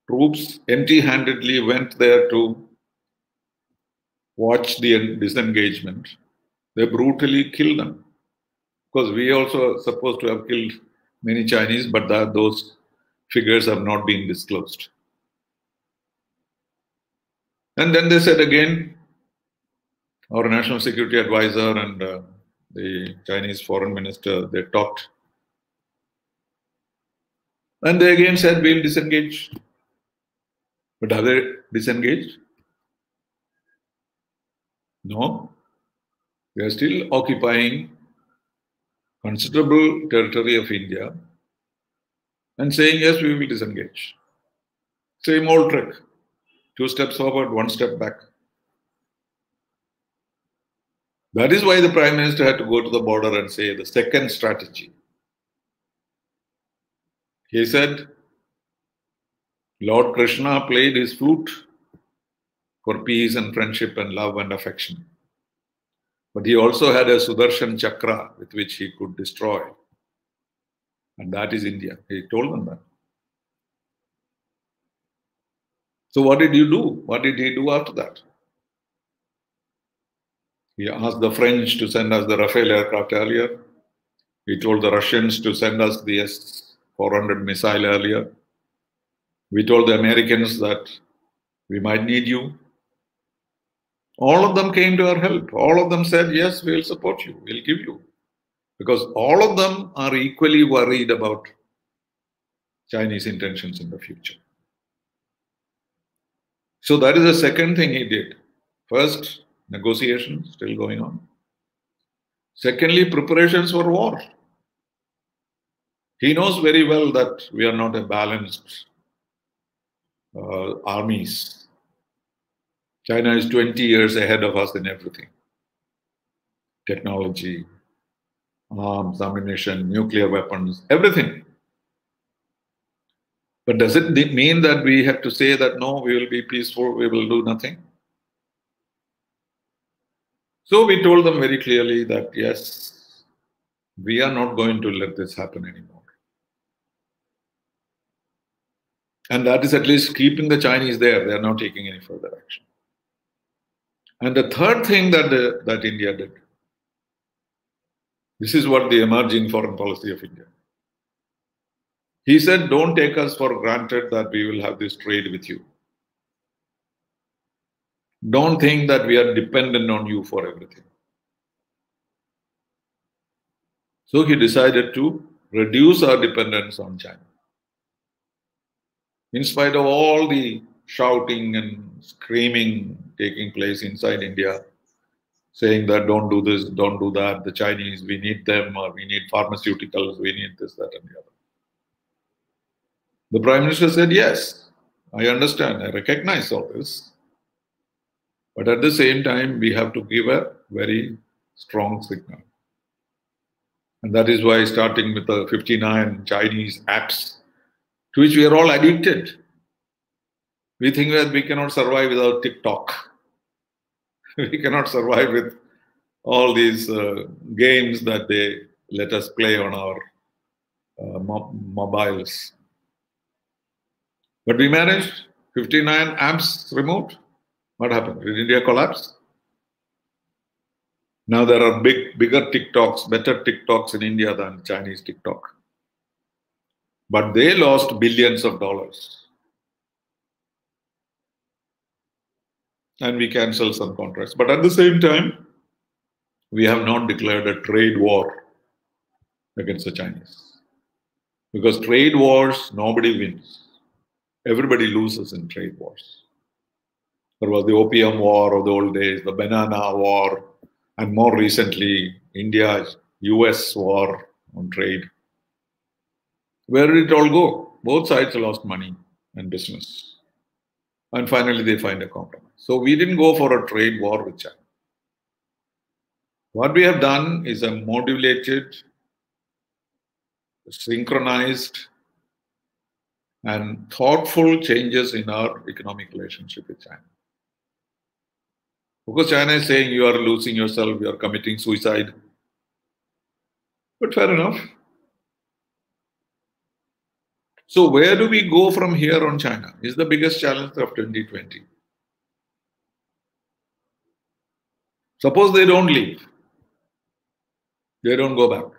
Speaker 1: troops empty-handedly went there to watch the disengagement, they brutally killed them. Because we also are supposed to have killed many Chinese, but those figures have not been disclosed. And then they said again, our national security advisor and the Chinese foreign minister, they talked. And they again said, we'll disengage. But are they disengaged? No. They are still occupying considerable territory of India and saying, yes, we will disengage. Same old trick. 2 steps forward, 1 step back. That is why the Prime Minister had to go to the border and say the second strategy. He said, Lord Krishna played his flute for peace and friendship and love and affection. But he also had a Sudarshan Chakra with which he could destroy. And that is India. He told them that. So what did you do? What did he do after that? He asked the French to send us the Rafale aircraft earlier. He told the Russians to send us the S-400 missile earlier. We told the Americans that we might need you. All of them came to our help. All of them said, yes, we'll support you. We'll give you. Because all of them are equally worried about Chinese intentions in the future. So that is the second thing he did. First, negotiations still going on. Secondly, preparations for war. He knows very well that we are not a balanced armies. China is 20 years ahead of us in everything. Technology, arms, ammunition, nuclear weapons, everything. But does it mean that we have to say that, no, we will be peaceful, we will do nothing? So we told them very clearly that, yes, we are not going to let this happen anymore. And that is at least keeping the Chinese there. They are not taking any further action. And the third thing that India did, this is what the emerging foreign policy of India. He said, don't take us for granted that we will have this trade with you. Don't think that we are dependent on you for everything. So he decided to reduce our dependence on China. In spite of all the shouting and screaming taking place inside India, saying that don't do this, don't do that, the Chinese, we need them, or we need pharmaceuticals, we need this, that, and the other. The Prime Minister said, yes, I understand, I recognize all this. But at the same time, we have to give a very strong signal. And that is why, starting with the 59 Chinese apps, to which we are all addicted. We think that we cannot survive without TikTok. We cannot survive with all these games that they let us play on our mobiles. But we managed. 59 apps removed. What happened? Did India collapse? Now there are bigger TikToks, better TikToks in India than Chinese TikTok. But they lost billions of dollars. And we canceled some contracts. But at the same time, we have not declared a trade war against the Chinese. Because trade wars, nobody wins. Everybody loses in trade wars. There was the Opium War of the old days, the Banana War, and more recently, India-US war on trade. Where did it all go? Both sides lost money and business. And finally, they find a compromise. So we didn't go for a trade war with China. What we have done is a modulated, synchronized, and thoughtful changes in our economic relationship with China. Because China is saying you are losing yourself, you are committing suicide. But fair enough. So where do we go from here on China? Is the biggest challenge of 2020. Suppose they don't leave. They don't go back.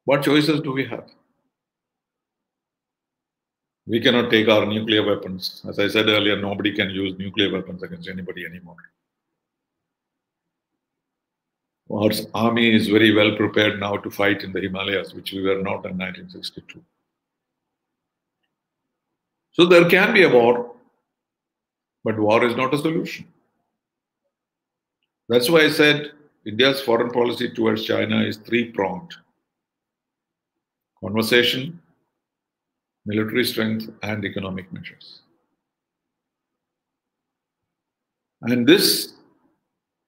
Speaker 1: What choices do we have? We cannot take our nuclear weapons. As I said earlier, nobody can use nuclear weapons against anybody anymore. Our army is very well prepared now to fight in the Himalayas, which we were not in 1962. So there can be a war, but war is not a solution. That's why I said India's foreign policy towards China is three-pronged. conversation, military strength, and economic measures. And this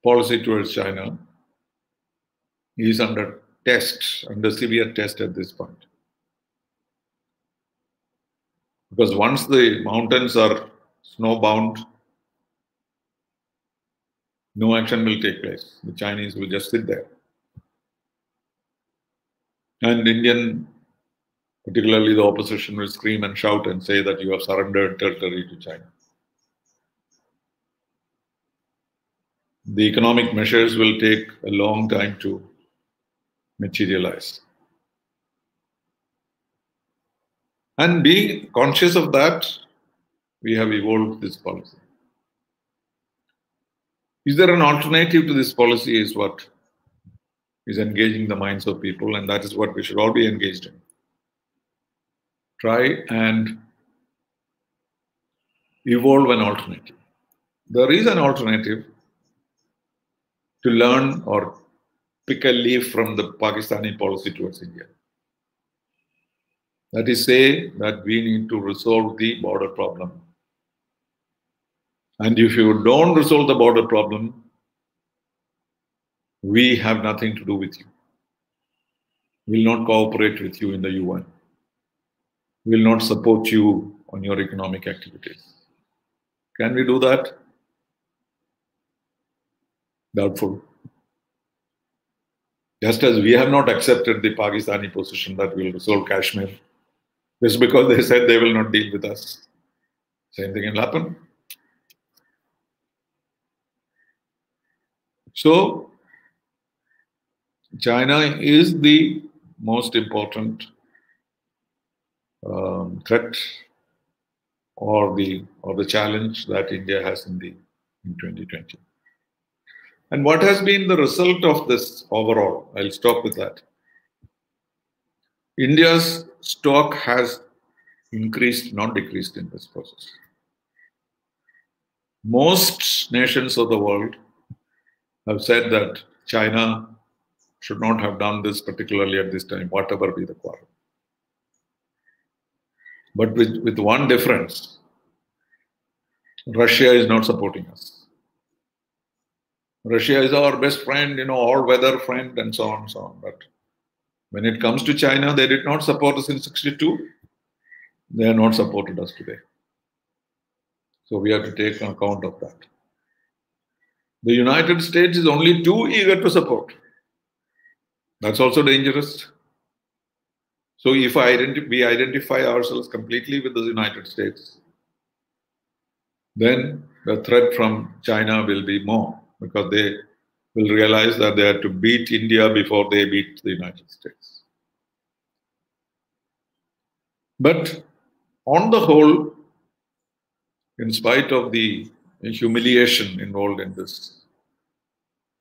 Speaker 1: policy towards China is under test, under severe test at this point. Because once the mountains are snowbound, no action will take place. The Chinese will just sit there. And Indian, particularly the opposition, will scream and shout and say that you have surrendered territory to China. The economic measures will take a long time to materialize. And being conscious of that, we have evolved this policy. Is there an alternative to this policy is what is engaging the minds of people, and that is what we should all be engaged in. Try and evolve an alternative. There is an alternative to learn or pick a leaf from the Pakistani policy towards India. That is, say that we need to resolve the border problem. And if you don't resolve the border problem, we have nothing to do with you. We will not cooperate with you in the UN. We will not support you on your economic activities. Can we do that? Doubtful. Just as we have not accepted the Pakistani position that we will resolve Kashmir, just because they said they will not deal with us. Same thing will happen. So, China is the most important threat or the challenge that India has in 2020. And what has been the result of this overall? I'll stop with that. India's stock has increased, not decreased in this process. Most nations of the world have said that China should not have done this, particularly at this time, whatever be the quarrel. But with one difference, Russia is not supporting us. Russia is our best friend, all-weather friend, and so on and so on. But when it comes to China, they did not support us in '62. They have not supported us today. So we have to take account of that. The United States is only too eager to support. That's also dangerous. So if we identify ourselves completely with the United States, then the threat from China will be more, because they will realize that they have to beat India before they beat the United States. But on the whole, in spite of the humiliation involved in this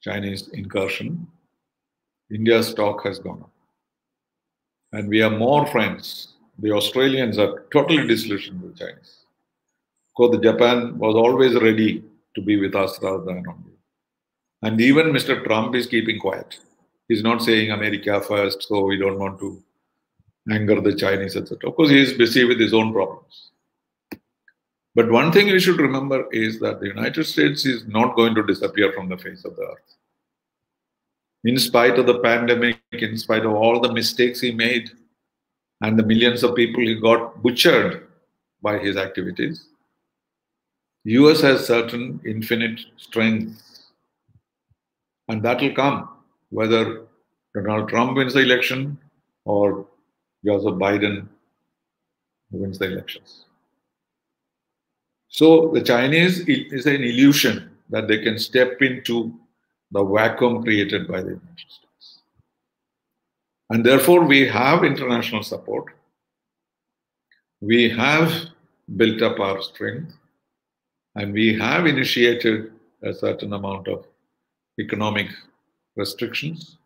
Speaker 1: Chinese incursion, India's stock has gone up. And we have more friends. The Australians are totally disillusioned with the Chinese. Of course, Japan was always ready to be with us rather than on you. And even Mr. Trump is keeping quiet. He's not saying America first, so we don't want to anger the Chinese, etc. Of course, he is busy with his own problems. But one thing we should remember is that the United States is not going to disappear from the face of the earth. In spite of the pandemic, in spite of all the mistakes he made, and the millions of people he got butchered by his activities, the US has certain infinite strength. And that will come whether Donald Trump wins the election or Joseph Biden wins the elections. So the Chinese, it is an illusion that they can step into the vacuum created by the United States. And therefore, we have international support. We have built up our strength, and we have initiated a certain amount of economic restrictions.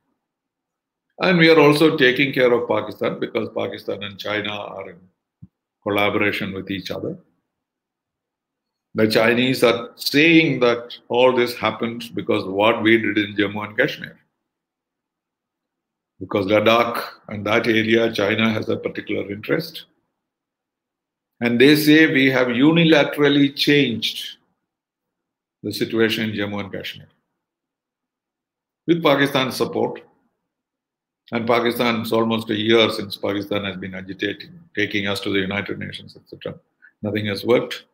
Speaker 1: And we are also taking care of Pakistan, because Pakistan and China are in collaboration with each other. The Chinese are saying that all this happened because of what we did in Jammu and Kashmir. because Ladakh and that area, China has a particular interest. And they say we have unilaterally changed the situation in Jammu and Kashmir with Pakistan's support. And Pakistan, it's almost a year since Pakistan has been agitating, taking us to the United Nations, etc. Nothing has worked.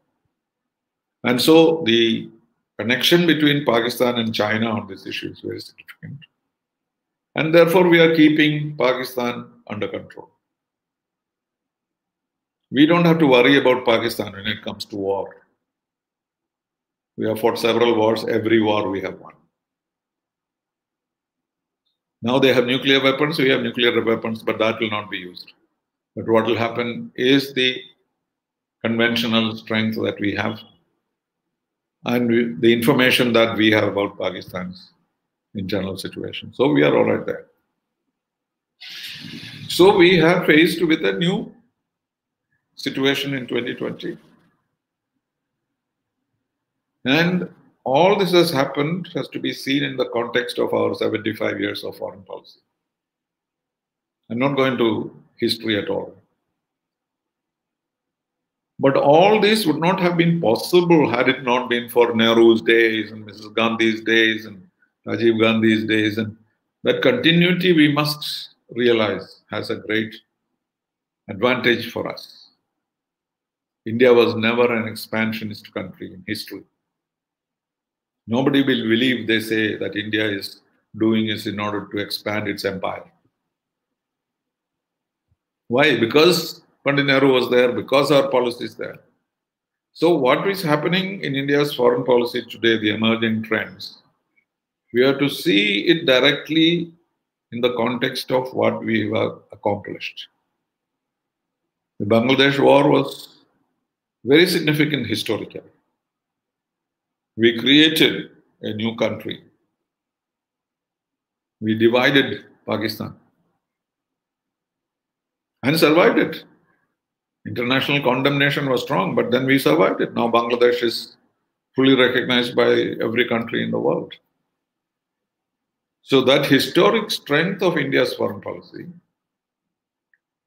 Speaker 1: And so the connection between Pakistan and China on this issue is very significant. And therefore, we are keeping Pakistan under control. We don't have to worry about Pakistan when it comes to war. We have fought several wars. Every war we have won. Now they have nuclear weapons, we have nuclear weapons, but that will not be used. But what will happen is the conventional strength that we have and the information that we have about Pakistan's internal situation. So we are all right there. So we have faced with a new situation in 2020. And all this has happened has to be seen in the context of our 75 years of foreign policy. I'm not going to history at all. But all this would not have been possible had it not been for Nehru's days and Mrs. Gandhi's days and Rajiv Gandhi's days. And that continuity we must realize has a great advantage for us. India was never an expansionist country in history. Nobody will believe they say that India is doing this in order to expand its empire. Why? Because Pandit Nehru was there, because our policy is there. So what is happening in India's foreign policy today, the emerging trends, we have to see it directly in the context of what we have accomplished. The Bangladesh war was very significant historically. We created a new country. We divided Pakistan and survived it. International condemnation was strong, but then we survived it. Now Bangladesh is fully recognized by every country in the world. So that historic strength of India's foreign policy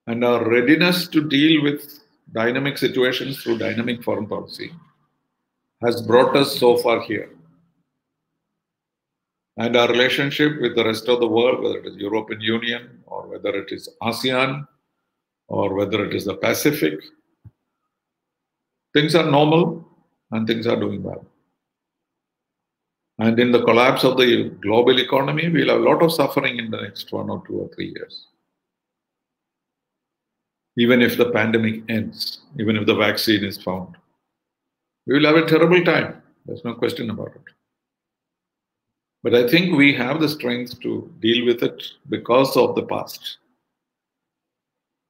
Speaker 1: and our readiness to deal with dynamic situations through dynamic foreign policy has brought us so far here. And our relationship with the rest of the world, whether it is European Union or whether it is ASEAN or whether it is the Pacific, things are normal and things are doing well. And in the collapse of the global economy, we'll have a lot of suffering in the next 1 or 2 or 3 years. Even if the pandemic ends, even if the vaccine is found, we will have a terrible time. There's no question about it. But I think we have the strength to deal with it because of the past.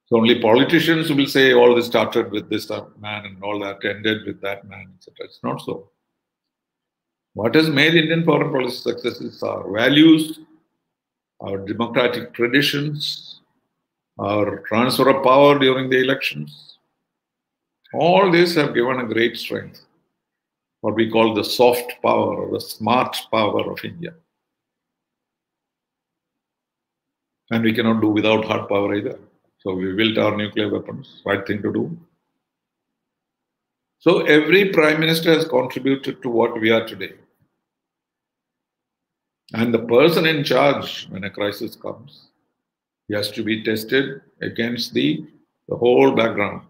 Speaker 1: So only politicians will say all this started with this man and all that ended with that man, etc. It's not so. What has made Indian foreign policy success is our values, our democratic traditions, our transfer of power during the elections. All these have given a great strength, what we call the soft power or the smart power of India. And we cannot do without hard power either. So we built our nuclear weapons, right thing to do. So every prime minister has contributed to what we are today. And the person in charge, when a crisis comes, he has to be tested against the whole background,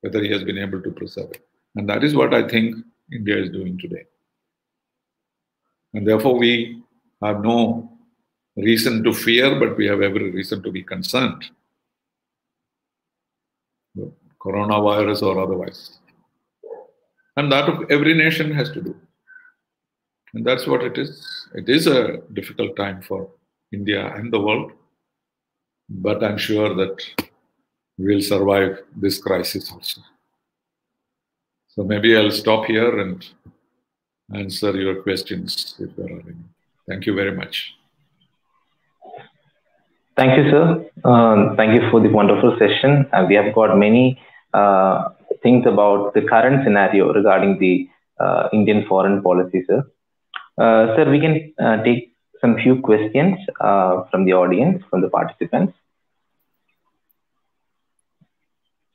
Speaker 1: whether he has been able to preserve it. And that is what I think India is doing today. And therefore, we have no reason to fear, but we have every reason to be concerned. Coronavirus or otherwise. And that every nation has to do. And that's what it is. It is a difficult time for India and the world. But I'm sure that we'll survive this crisis also. So maybe I'll stop here and answer your questions if there are any. Thank you very much.
Speaker 3: Thank you, sir. Thank you for the wonderful session. We have got many things about the current scenario regarding the Indian foreign policy, sir. Sir, we can take some few questions from the audience, from the participants.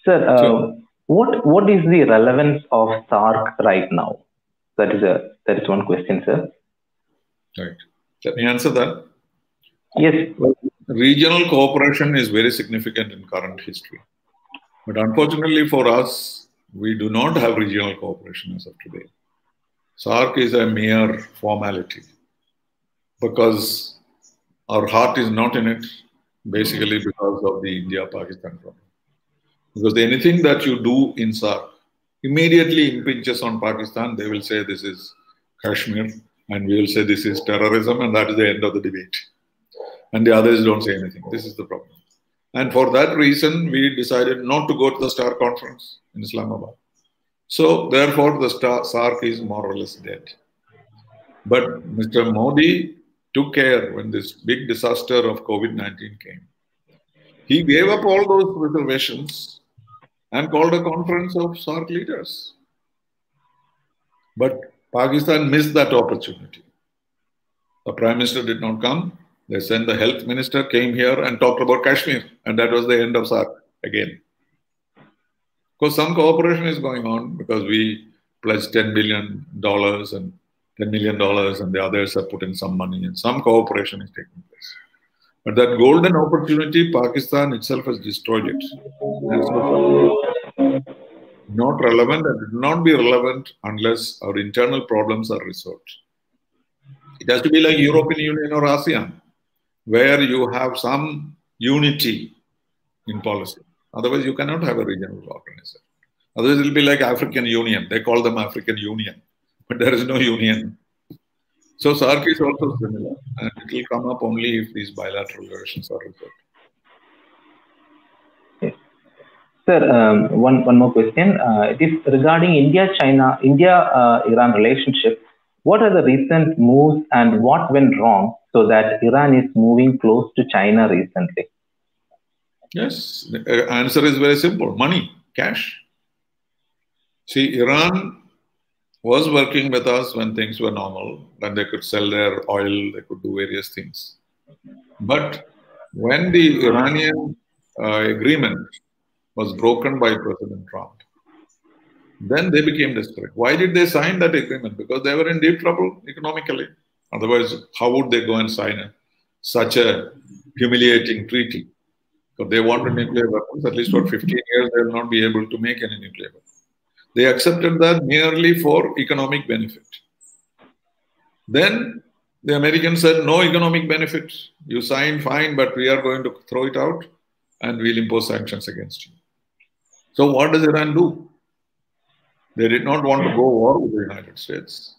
Speaker 3: Sir,
Speaker 1: Sure.
Speaker 3: what is the relevance of SAARC right now? That is one question, sir.
Speaker 1: Right. Let me answer that.
Speaker 3: Yes.
Speaker 1: Well, regional cooperation is very significant in current history. But unfortunately for us, we do not have regional cooperation as of today. SAARC is a mere formality because our heart is not in it, basically because of the India-Pakistan problem. Because anything that you do in SAARC immediately impinges on Pakistan. They will say this is Kashmir, and we will say this is terrorism, and that is the end of the debate. And the others don't say anything. This is the problem. And for that reason, we decided not to go to the STAR conference in Islamabad. So therefore, the SAARC is more or less dead. But Mr. Modi took care when this big disaster of COVID-19 came. He gave up all those reservations and called a conference of SAARC leaders. But Pakistan missed that opportunity. The Prime Minister did not come. They sent the Health Minister, came here and talked about Kashmir. And that was the end of SAARC again. Because some cooperation is going on because we pledged $10 billion and $10 million and the others have put in some money and some cooperation is taking place. But that golden opportunity, Pakistan itself has destroyed it. And so not relevant and it will not be relevant unless our internal problems are resolved. It has to be like European Union or ASEAN, where you have some unity in policy. Otherwise, you cannot have a regional organization. Otherwise, it will be like African Union. They call them African Union, but there is no union. So SAARC is also similar, and it will come up only if these bilateral relations are resolved.
Speaker 3: Yes. Sir, one more question. It is regarding India-Iran relationship. What are the recent moves and what went wrong so that Iran is moving close to China recently?
Speaker 1: Yes, the answer is very simple. Money, cash. See, Iran was working with us when things were normal, when they could sell their oil, they could do various things. But when the Iranian agreement was broken by President Trump, then they became desperate. Why did they sign that agreement? Because they were in deep trouble economically. Otherwise, how would they go and sign such a humiliating treaty? Because they wanted nuclear weapons, at least for 15 years, they will not be able to make any nuclear weapons. They accepted that merely for economic benefit. Then the Americans said, no economic benefit. You signed, fine, but we are going to throw it out and we'll impose sanctions against you. So what does Iran do? They did not want to go war with the United States.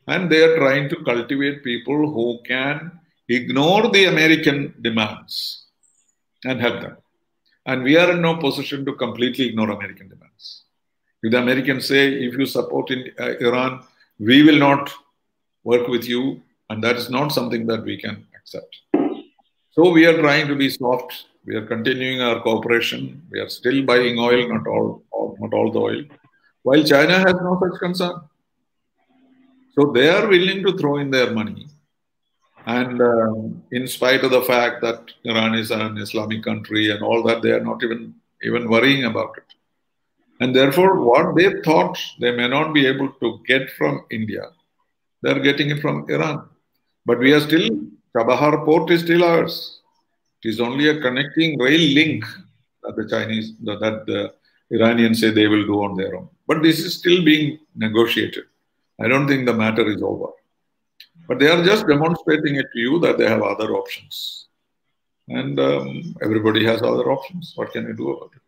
Speaker 1: And they are trying to cultivate people who can ignore the American demands and help them. And we are in no position to completely ignore American demands. If the Americans say, if you support Iran, we will not work with you, and that is not something that we can accept. So we are trying to be soft. We are continuing our cooperation. We are still buying oil, not all the oil, while China has no such concern. So they are willing to throw in their money. And in spite of the fact that Iran is an Islamic country and all that, they are not even worrying about it. And therefore, what they thought they may not be able to get from India, they're getting it from Iran. But we are still, Chabahar Port is still ours. It is only a connecting rail link that the Iranians say they will do on their own. But this is still being negotiated. I don't think the matter is over. But they are just demonstrating it to you that they have other options. And everybody has other options. What can you do about it?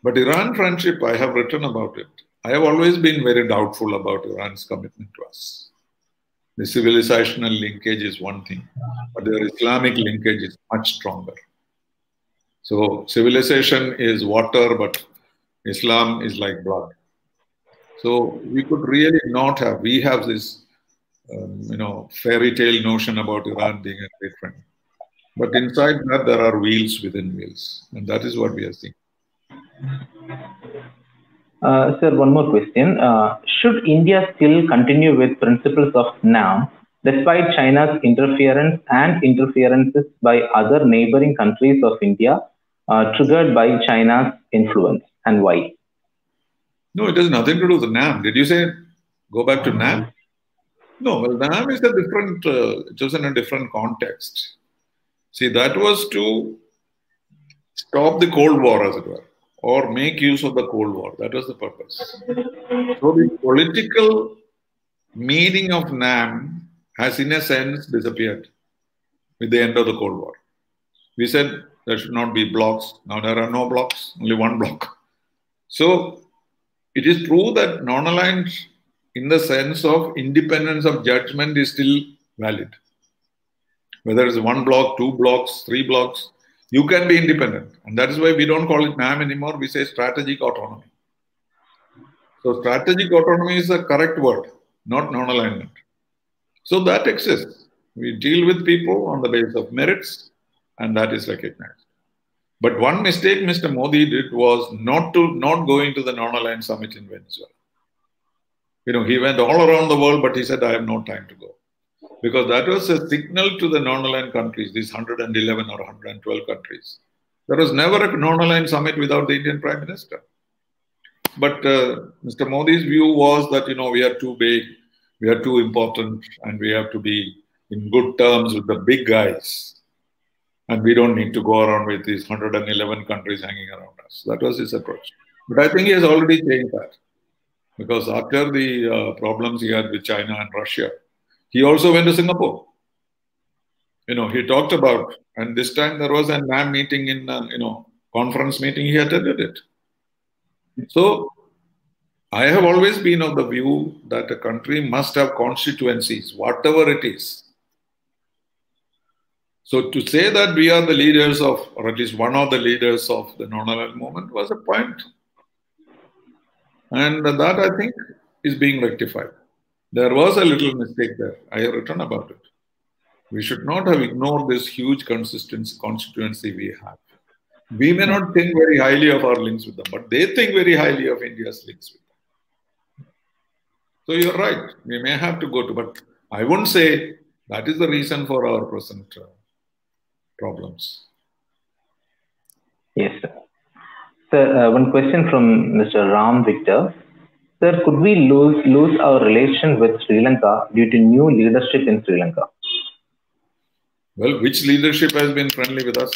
Speaker 1: But Iran friendship, I have written about it. I have always been very doubtful about Iran's commitment to us. The civilizational linkage is one thing, but their Islamic linkage is much stronger. So civilization is water, but Islam is like blood. So we could really not have, we have this, fairy tale notion about Iran being a great friend. But inside that, there are wheels within wheels. And that is what we are seeing.
Speaker 3: Sir, one more question. Should India still continue with principles of NAM despite China's interference and interferences by other neighboring countries of India triggered by China's influence, and why?
Speaker 1: No, it has nothing to do with NAM. Did you say go back to NAM? No, well, NAM is a different, it was in a different context. See, that was to stop the Cold War, as it were, or make use of the Cold War. That was the purpose. So the political meaning of NAM has, in a sense, disappeared with the end of the Cold War. We said there should not be blocks. Now there are no blocks, only one block. So it is true that non-aligned, in the sense of independence of judgment, is still valid. Whether it's one block, two blocks, three blocks, you can be independent. And that is why we don't call it NAM anymore. We say strategic autonomy. So strategic autonomy is the correct word, not non-alignment. So that exists. We deal with people on the basis of merits, and that is recognized. But one mistake Mr. Modi did was not going to the non-aligned summit in Venezuela. You know, he went all around the world, but he said, I have no time to go. Because that was a signal to the non-aligned countries, these 111 or 112 countries. There was never a non-aligned summit without the Indian Prime Minister. But Mr. Modi's view was that, you know, we are too big, we are too important, and we have to be in good terms with the big guys. And we don't need to go around with these 111 countries hanging around us. That was his approach. But I think he has already changed that. Because after the problems he had with China and Russia, he also went to Singapore. You know, he talked about, and this time there was a NAM meeting in, conference meeting, he attended it. So I have always been of the view that a country must have constituencies, whatever it is. So to say that we are the leaders of, or at least one of the leaders of the non-aligned movement was a point. And that, I think, is being rectified. There was a little mistake there. I have written about it. We should not have ignored this huge constituency we have. We may not think very highly of our links with them, but they think very highly of India's links with them. So you're right. We may have to go to, but I won't say that is the reason for our present problems.
Speaker 3: Yes, sir. Sir, one question from Mr. Ram Victor. Sir, could we lose our relation with Sri Lanka due to new leadership in Sri Lanka?
Speaker 1: Well, which leadership has been friendly with us?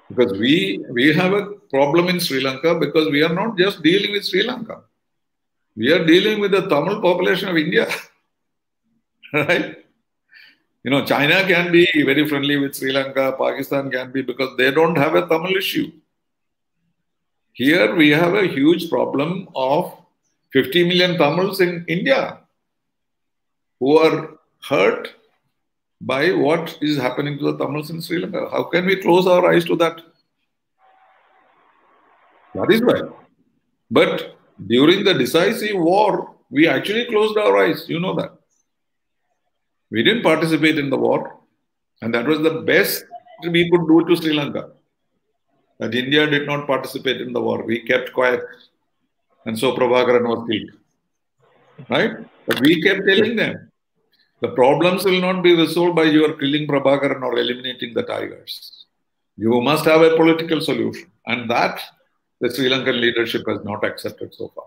Speaker 1: Because we have a problem in Sri Lanka because we are not just dealing with Sri Lanka. We are dealing with the Tamil population of India. Right? You know, China can be very friendly with Sri Lanka, Pakistan can be, because they don't have a Tamil issue. Here we have a huge problem of 50 million Tamils in India who are hurt by what is happening to the Tamils in Sri Lanka. How can we close our eyes to that? That is why. But during the decisive war, we actually closed our eyes. You know that. We didn't participate in the war. And that was the best we could do to Sri Lanka. That India did not participate in the war. We kept quiet. And so Prabhakaran was killed. Right? But we kept telling them, the problems will not be resolved by your killing Prabhakaran or eliminating the tigers. You must have a political solution. And that the Sri Lankan leadership has not accepted so far.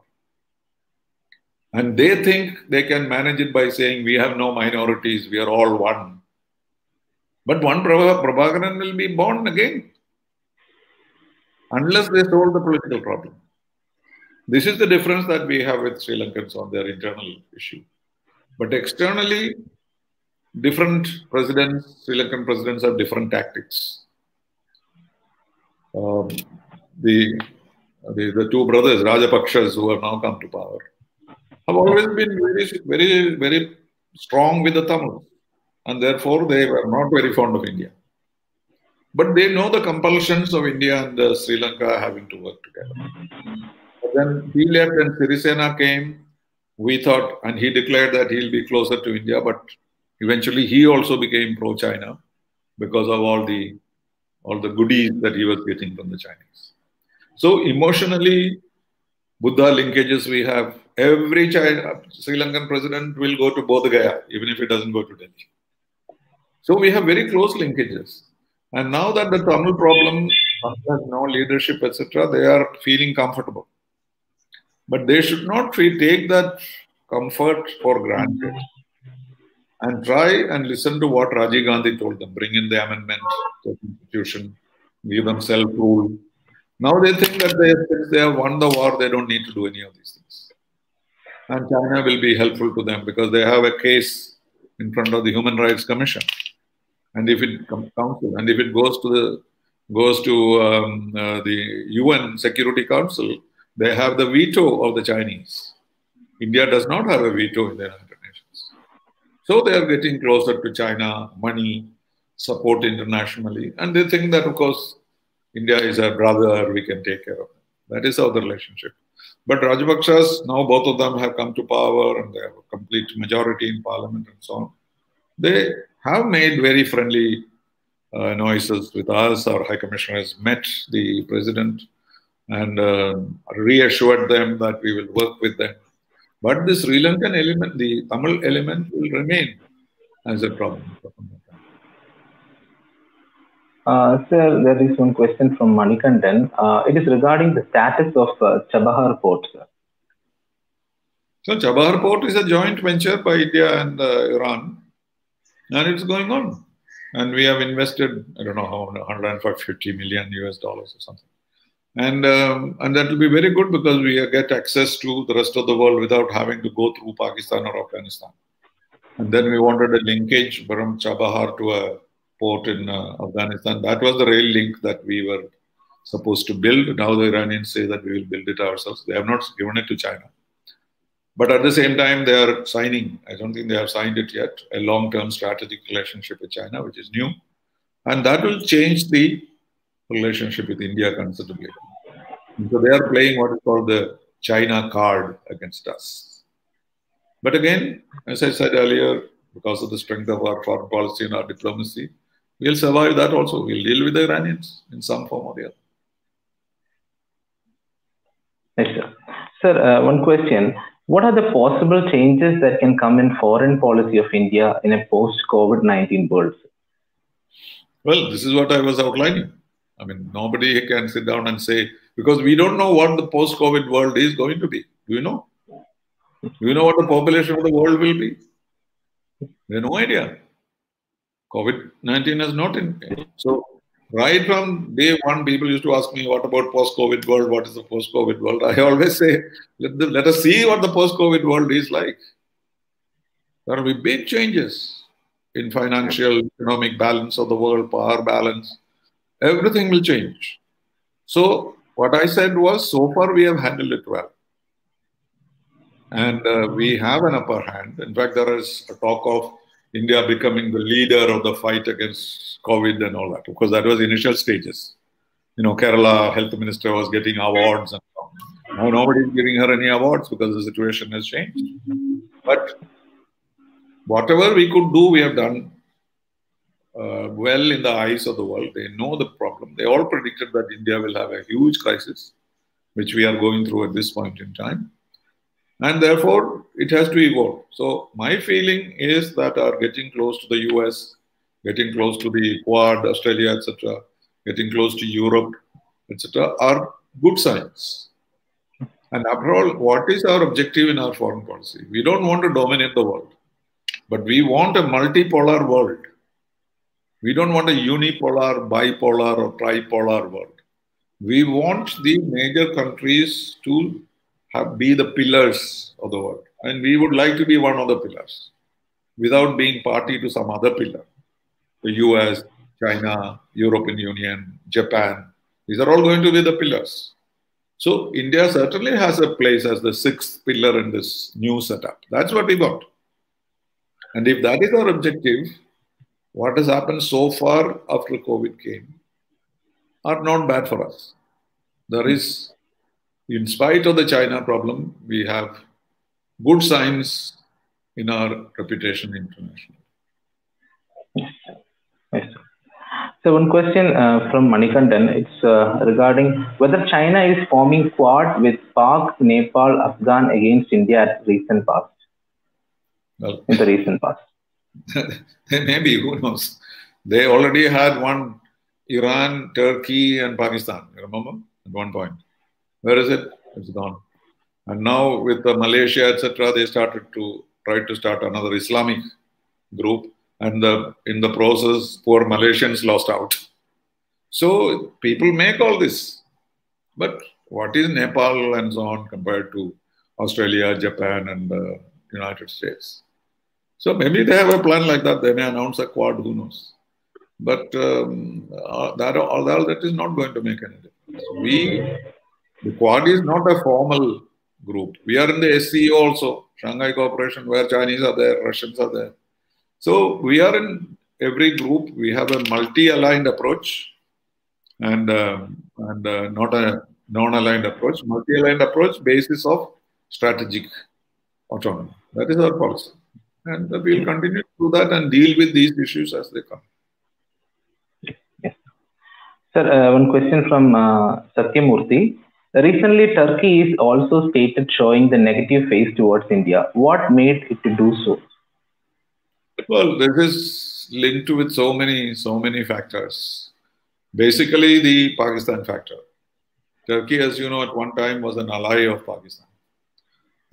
Speaker 1: And they think they can manage it by saying, we have no minorities, we are all one. But one Prabhakaran will be born again, unless they solve the political problem. This is the difference that we have with Sri Lankans on their internal issue. But externally, different presidents, Sri Lankan presidents have different tactics. The two brothers, Rajapakshas, who have now come to power, have always been very, very strong with the Tamils. And therefore, they were not very fond of India. But they know the compulsions of India and Sri Lanka having to work together. But then he left and Sirisena came. We thought, and he declared that he'll be closer to India, but eventually he also became pro-China because of all the goodies that he was getting from the Chinese. So emotionally, Buddha linkages we have, every Sri Lankan president will go to Bodh Gaya, even if he doesn't go to Delhi. So we have very close linkages. And now that the Tamil problem has no leadership, etc., they are feeling comfortable. But they should not take that comfort for granted and try and listen to what Rajiv Gandhi told them. Bring in the amendment to the Constitution, give them self-rule. Now they think that since they have won the war, they don't need to do any of these things. And China will be helpful to them because they have a case in front of the Human Rights Commission. And if it and if it goes to the UN Security Council, they have the veto of the Chinese. India does not have a veto in the United Nations. So they are getting closer to China, money, support internationally. And they think that, of course, India is our brother, we can take care of them. That is how the relationship. But Rajapakshas, now both of them have come to power and they have a complete majority in parliament and so on. They have made very friendly noises with us. Our High Commissioner has met the President and reassured them that we will work with them. But the Sri Lankan element, the Tamil element, will remain as a problem.
Speaker 3: Sir, there is one question from Manikandan. It is regarding the status of Chabahar Port, sir.
Speaker 1: So Chabahar Port is a joint venture by India and Iran, and it's going on. And we have invested, I don't know how, 150 million US dollars or something. And that will be very good because we get access to the rest of the world without having to go through Pakistan or Afghanistan. And then we wanted a linkage from Chabahar to a port in Afghanistan. That was the rail link that we were supposed to build. Now the Iranians say that we will build it ourselves. They have not given it to China. But at the same time, they are signing, I don't think they have signed it yet, a long-term strategic relationship with China, which is new. And that will change the relationship with India considerably. And so they are playing what is called the China card against us. But again, as I said earlier, because of the strength of our foreign policy and our diplomacy, we'll survive that also. We'll deal with the Iranians in some form or the other.
Speaker 3: Yes, sir. Sir, one question. What are the possible changes that can come in foreign policy of India in a post-COVID-19 world?
Speaker 1: Well, this is what I was outlining. I mean, nobody can sit down and say, because we don't know what the post-COVID world is going to be. Do you know? Do you know what the population of the world will be? We have no idea. COVID-19 has not in. So, right from day one, people used to ask me, what about post-COVID world? What is the post-COVID world? I always say, let us see what the post-COVID world is like. There will be big changes in financial, economic balance of the world, power balance. Everything will change. So, what I said was, so far we have handled it well. And we have an upper hand. In fact, there is a talk of India becoming the leader of the fight against COVID and all that, because that was initial stages. You know, Kerala health minister was getting awards and so on. Now nobody is giving her any awards because the situation has changed. But whatever we could do, we have done well in the eyes of the world. They know the problem. They all predicted that India will have a huge crisis, which we are going through at this point in time. And therefore, it has to evolve. So my feeling is that our getting close to the US, getting close to the Quad, Australia, etc., getting close to Europe, etc., are good signs. And after all, what is our objective in our foreign policy? We don't want to dominate the world, but we want a multipolar world. We don't want a unipolar, bipolar, or tripolar world. We want the major countries to be the pillars of the world. And we would like to be one of the pillars without being party to some other pillar. The US, China, European Union, Japan, these are all going to be the pillars. So India certainly has a place as the sixth pillar in this new setup. That's what we got. And if that is our objective, what has happened so far after COVID came are not bad for us. There is, in spite of the China problem, we have good signs in our reputation internationally.
Speaker 3: Yes, sir. So one question from Manikandan, it's regarding whether China is forming Quad with Pak, Nepal, Afghan against India at recent past.
Speaker 1: Well,
Speaker 3: in the recent past.
Speaker 1: Maybe, who knows? They already had one, Iran, Turkey, and Pakistan. You remember? At one point. Where is it? It's gone. And now with Malaysia, etc., they started to try to start another Islamic group. And in the process, poor Malaysians lost out. So people make all this. But what is Nepal and so on compared to Australia, Japan, and the United States? So maybe they have a plan like that. They may announce a Quad, who knows? But all that is not going to make any difference. The Quad is not a formal group. We are in the SCO also, Shanghai Cooperation, where Chinese are there, Russians are there. So we are in every group. We have a multi-aligned approach and not a non-aligned approach. Multi-aligned approach basis of strategic autonomy. That is our policy. And we'll continue to do that and deal with these issues as they come.
Speaker 3: Yes. Sir, one question from Satyamurthy. Recently, Turkey is also stated showing the negative face towards India. What made it to do so?
Speaker 1: Well, this is linked with so many factors. Basically, the Pakistan factor. Turkey, as you know, at one time was an ally of Pakistan.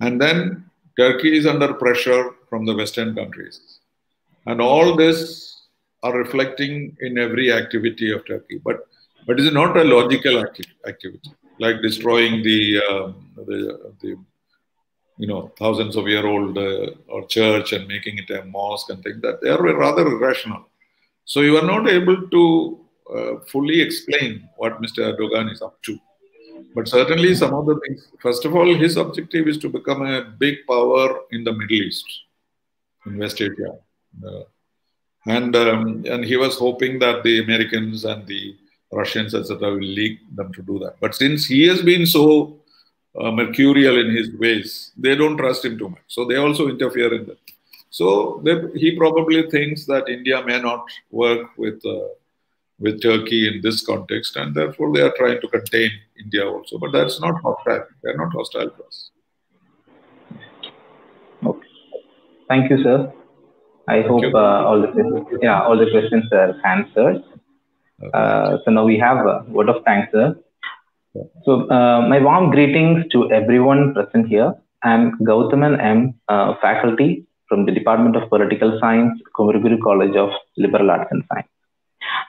Speaker 1: And then Turkey is under pressure from the Western countries. And all this are reflecting in every activity of Turkey. But it is not a logical activity, like destroying the thousands of year old or church and making it a mosque and things that they are rather irrational. So you are not able to fully explain what Mr. Erdogan is up to. But certainly some of the things, first of all, his objective is to become a big power in the Middle East, in West Asia. And he was hoping that the Americans and the Russians, etc., will lead them to do that. But since he has been so mercurial in his ways, they don't trust him too much. So they also interfere in that. So he probably thinks that India may not work with Turkey in this context, and therefore they are trying to contain India also. But that's not hostile. They are not hostile to us.
Speaker 3: Okay. Thank you, sir. I hope all the questions are answered. So now we have a word of thanks, sir. So my warm greetings to everyone present here. I'm Gautaman M., faculty from the Department of Political Science, Kumaraguru College of Liberal Arts and Science.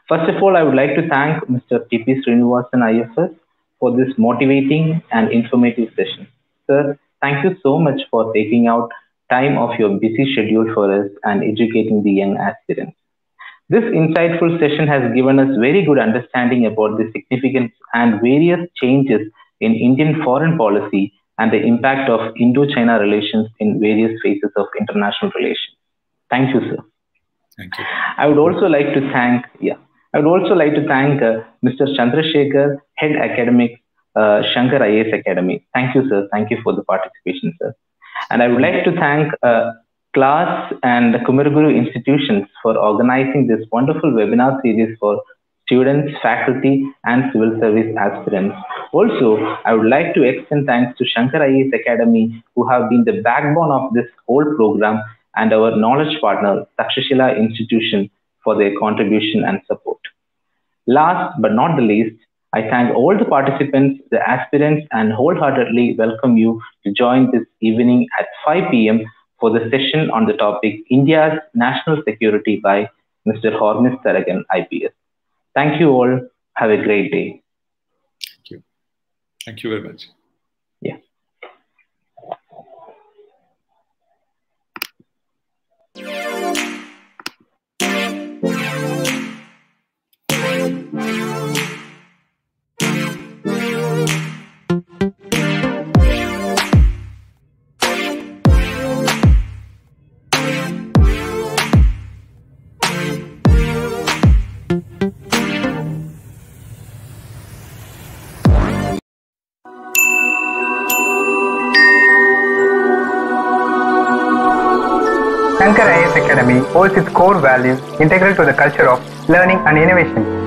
Speaker 3: First of all, I would like to thank Mr. T.P. Sreenivasan, IFS, for this motivating and informative session. Sir, thank you so much for taking out time of your busy schedule for us and educating the young aspirants. This insightful session has given us very good understanding about the significance and various changes in Indian foreign policy and the impact of Indo-China relations in various phases of international relations. Thank you, sir.
Speaker 1: Thank you.
Speaker 3: I would also like to thank Mr. Chandrasekhar, Head Academic, Shankar IAS Academy. Thank you, sir. Thank you for the participation, sir. And I would like to thank KCLAS and Kumaraguru institutions for organizing this wonderful webinar series for students, faculty, and civil service aspirants. Also, I would like to extend thanks to Shankar IAS Academy, who have been the backbone of this whole program, and our knowledge partner, Takshashila Institution, for their contribution and support. Last but not the least, I thank all the participants, the aspirants, and wholeheartedly welcome you to join this evening at 5 p.m. for the session on the topic India's National Security by Mr. Hormis Taragan, IPS. Thank you all. Have a great day.
Speaker 1: Thank you. Thank you very much.
Speaker 3: Yeah.
Speaker 4: IAS Academy holds its core values integral to the culture of learning and innovation.